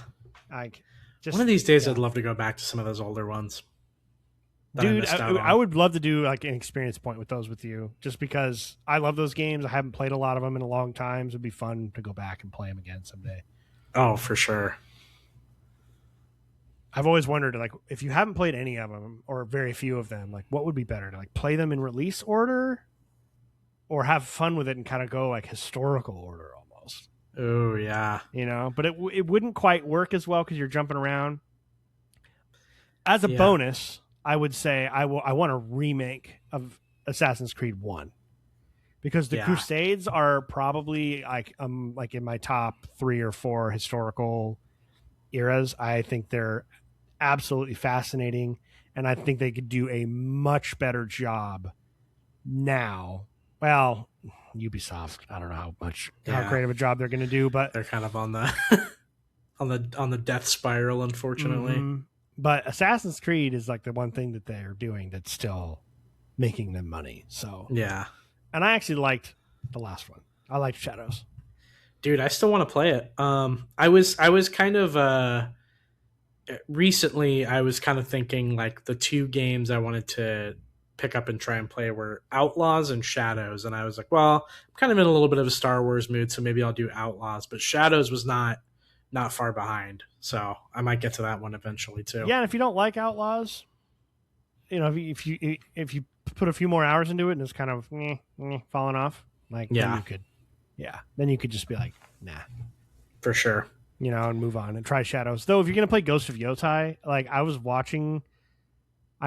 one of these days, I'd love to go back to some of those older ones. Dude, I would love to do like an experience point with those with you, just because I love those games. I haven't played a lot of them in a long time, so it'd be fun to go back and play them again someday. Oh, for sure. I've always wondered, like, if you haven't played any of them or very few of them, like, what would be better to like play them in release order, or have fun with it and kind of go like historical order almost? Oh yeah, but it wouldn't quite work as well because you're jumping around. As a bonus, I would say I want a remake of Assassin's Creed 1, because the Crusades are probably like in my top 3 or 4 historical eras. I think they're absolutely fascinating, and I think they could do a much better job now. Well, Ubisoft, I don't know how great of a job they're going to do, but they're kind of on the on the death spiral, unfortunately. Mm-hmm. But Assassin's Creed is like the one thing that they're doing that's still making them money. So yeah, and I actually liked the last one. I liked Shadows. Dude, I still want to play it. I was kind of recently. I was kind of thinking like the 2 games I wanted to pick up and try and play were Outlaws and Shadows, and I was like, well, I'm kind of in a little bit of a Star Wars mood, so maybe I'll do Outlaws. But Shadows was not far behind, so I might get to that one eventually too. Yeah, and if you don't like Outlaws, if you put a few more hours into it and it's kind of falling off, like then you could just be like, nah, for sure, and move on and try Shadows. Though if you're gonna play Ghost of Yotai, like I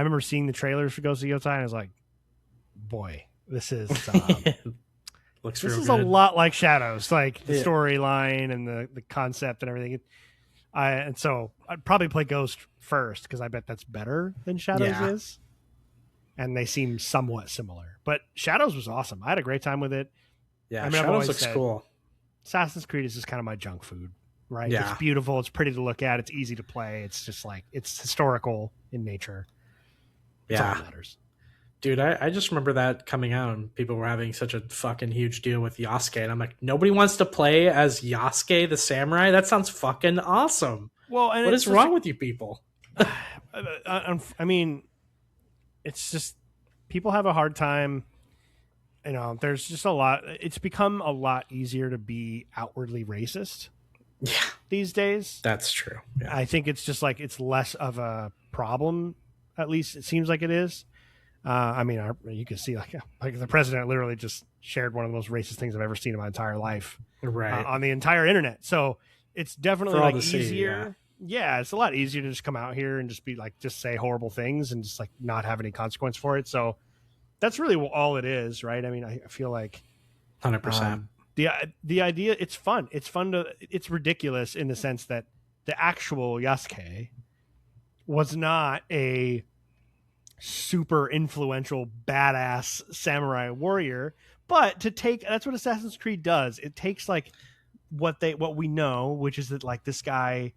remember seeing the trailers for Ghost of Yotai, and I was like, boy, this is looks this real is good. A lot like Shadows, like the storyline and the concept and everything. And so I'd probably play Ghost first, because I bet that's better than Shadows is. And they seem somewhat similar. But Shadows was awesome. I had a great time with it. Yeah, Shadows looks cool. Assassin's Creed is just kind of my junk food, right? Yeah. It's beautiful. It's pretty to look at. It's easy to play. It's just like, it's historical in nature. That's all that matters. Dude, I just remember that coming out and people were having such a fucking huge deal with Yasuke. And I'm like, nobody wants to play as Yasuke the samurai? That sounds fucking awesome. Well, and what is wrong with you people? I mean, it's just people have a hard time. You know, there's just a lot. It's become a lot easier to be outwardly racist. Yeah. These days. That's true. Yeah. I think it's just like it's less of a problem. At least it seems like it is. I mean, you can see like the president literally just shared one of the most racist things I've ever seen in my entire life, right, on the entire internet. So it's definitely like easier. Yeah, it's a lot easier to just come out here and just be like, just say horrible things and just like not have any consequence for it. So that's really all it is, right? I mean, I feel like 100%. The idea, it's fun. It's ridiculous in the sense that the actual Yasuke was not a super influential badass samurai warrior, but that's what Assassin's Creed does. It takes like what we know, which is that like this guy,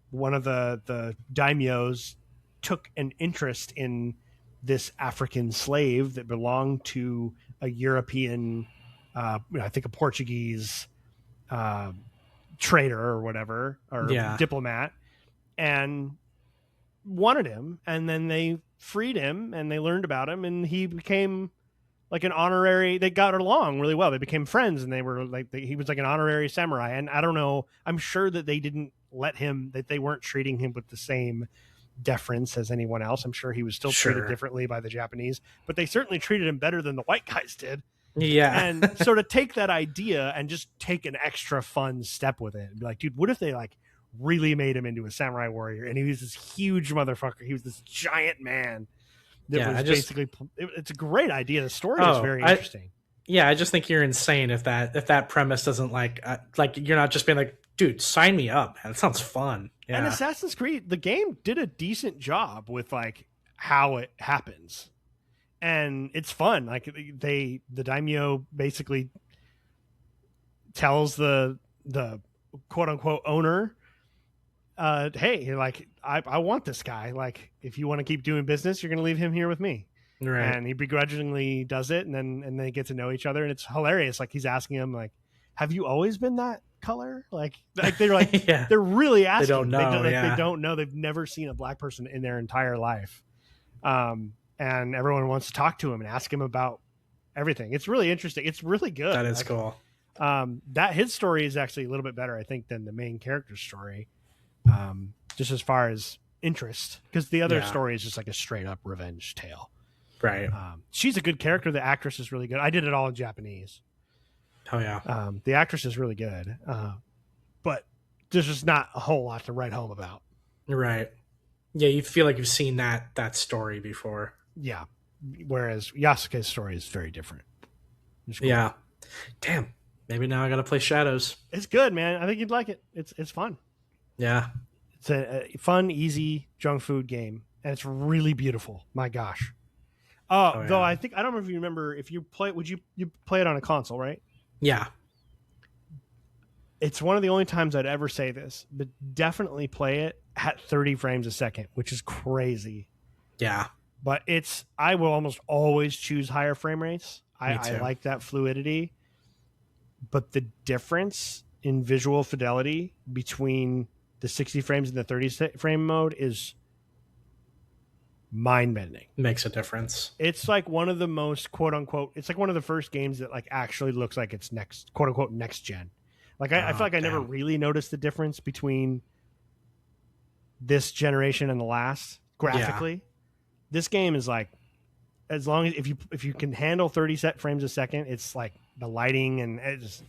one of the daimyos, took an interest in this African slave that belonged to a European, I think a Portuguese trader or whatever, or diplomat, and wanted him, and then they freed him and they learned about him, and he became like an honorary. They got along really well. They became friends, and they were like he was like an honorary samurai. And I don't know, I'm sure that they didn't that they weren't treating him with the same deference as anyone else. I'm sure he was still treated differently by the Japanese, but they certainly treated him better than the white guys did. Yeah. And so to take that idea and just take an extra fun step with it and be like, dude, what if they like really made him into a samurai warrior, and he was this huge motherfucker. He was this giant man that was basically. It's a great idea. The story is very interesting. I just think you're insane if that premise doesn't like you're not just being like, dude, sign me up, man. It sounds fun. Yeah. And Assassin's Creed, the game did a decent job with like how it happens, and it's fun. Like the daimyo basically tells the quote unquote owner, hey, like I want this guy. Like, if you want to keep doing business, you're going to leave him here with me. Right. And he begrudgingly does it, and then they get to know each other, and it's hilarious. Like he's asking him, like, have you always been that color? Like they're like, they're really asking. They don't know. They don't know. They've never seen a black person in their entire life. And everyone wants to talk to him and ask him about everything. It's really interesting. It's really good. That is cool. That his story is actually a little bit better, I think, than the main character's story. Just as far as interest, because the other story is just like a straight up revenge tale. Right. She's a good character. The actress is really good. I did it all in Japanese. Oh yeah. The actress is really good. But there's just not a whole lot to write home about. Right. Yeah, you feel like you've seen that story before. Yeah. Whereas Yasuke's story is very different. Cool. Yeah. Damn. Maybe now I gotta play Shadows. It's good, man. I think you'd like it. It's fun. Yeah. It's a fun, easy junk food game, and it's really beautiful. My gosh. Though I don't know if you remember, if you play, you play it on a console, right? Yeah. It's one of the only times I'd ever say this, but definitely play it at 30 frames a second, which is crazy. Yeah. But I will almost always choose higher frame rates. I like that fluidity. But the difference in visual fidelity between the 60 frames and the 30 frame mode is mind-bending. Makes a difference. It's like one of the most quote unquote, it's like one of the first games that like actually looks like it's next quote unquote next gen. Like I feel like I never really noticed the difference between this generation and the last graphically. Yeah. This game is like, as long as if you can handle 30 frames a second, it's like the lighting and it's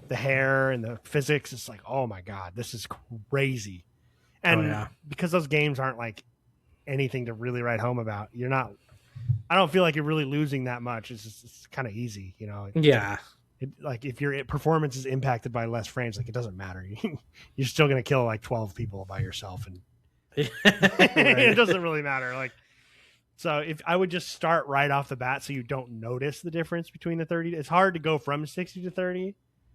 the hair and the physics. It's like, oh my God, this is crazy. And because those games aren't like anything to really write home about, I don't feel like you're really losing that much. It's kind of easy, you know? Yeah. Like if your performance is impacted by less frames, like it doesn't matter. You're still going to kill like 12 people by yourself. And it doesn't really matter. Like, so if I would just start right off the bat so you don't notice the difference between the 30, it's hard to go from 60 to 30.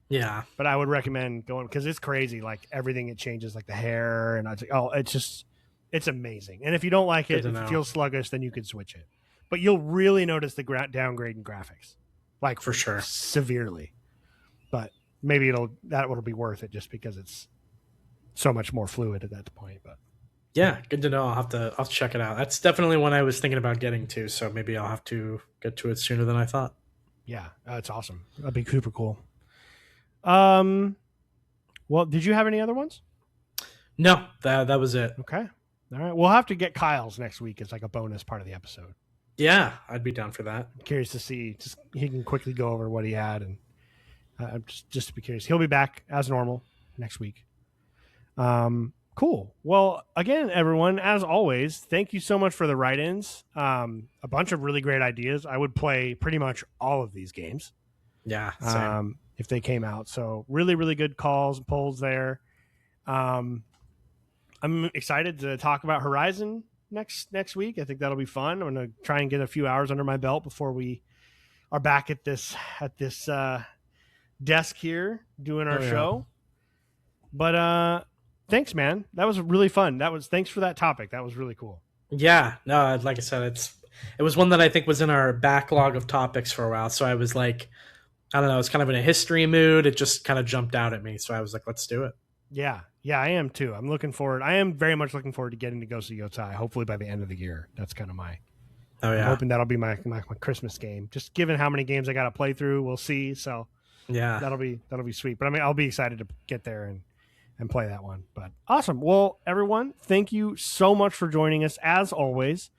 Yeah. But I would recommend going because it's crazy. Like everything, it changes, like the hair and it's like, it's just It's amazing. And if you don't like it, if it feels sluggish, then you can switch it. But you'll really notice the downgrade in graphics, like for sure, severely. But maybe it'll be worth it just because it's so much more fluid at that point. But yeah, good to know. I'll check it out. That's definitely one I was thinking about getting to. So maybe I'll have to get to it sooner than I thought. Yeah, that's awesome. That'd be super cool. Well, did you have any other ones? No, that was it. Okay. All right. We'll have to get Kyle's next week as like a bonus part of the episode. Yeah, I'd be down for that. I'm curious to see. Just he can quickly go over what he had, and just to be curious. He'll be back as normal next week. Cool. Well, again, everyone, as always, thank you so much for the write-ins. A bunch of really great ideas. I would play pretty much all of these games. Yeah. Same. If they came out. So really, really good calls and polls there. I'm excited to talk about Horizon next week. I think that'll be fun. I'm going to try and get a few hours under my belt before we are back at this desk here doing our show. But thanks, man. That was really fun. Thanks for that topic. That was really cool. Yeah. No, like I said, it was one that I think was in our backlog of topics for a while. So I was like, I don't know, I was kind of in a history mood. It just kind of jumped out at me. So I was like, let's do it. Yeah. Yeah, I am too. I'm looking forward. I am very much looking forward to getting to Ghost of Yotai, hopefully by the end of the year. That's kind of my... Oh, yeah. I'm hoping that'll be my Christmas game. Just given how many games I got to play through, we'll see. So yeah, that'll be sweet. But I mean, I'll be excited to get there and play that one. But awesome. Well, everyone, thank you so much for joining us. As always,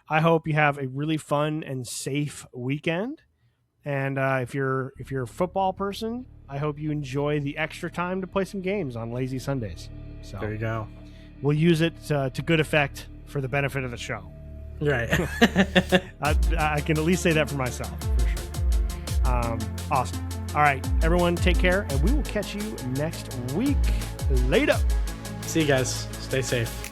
I hope you have a really fun and safe weekend. And if you're a football person, I hope you enjoy the extra time to play some games on lazy Sundays. So there you go. We'll use it to good effect for the benefit of the show. Right. I can at least say that for myself, for sure. Awesome. All right, everyone, take care, and we will catch you next week. Later. See you guys. Stay safe.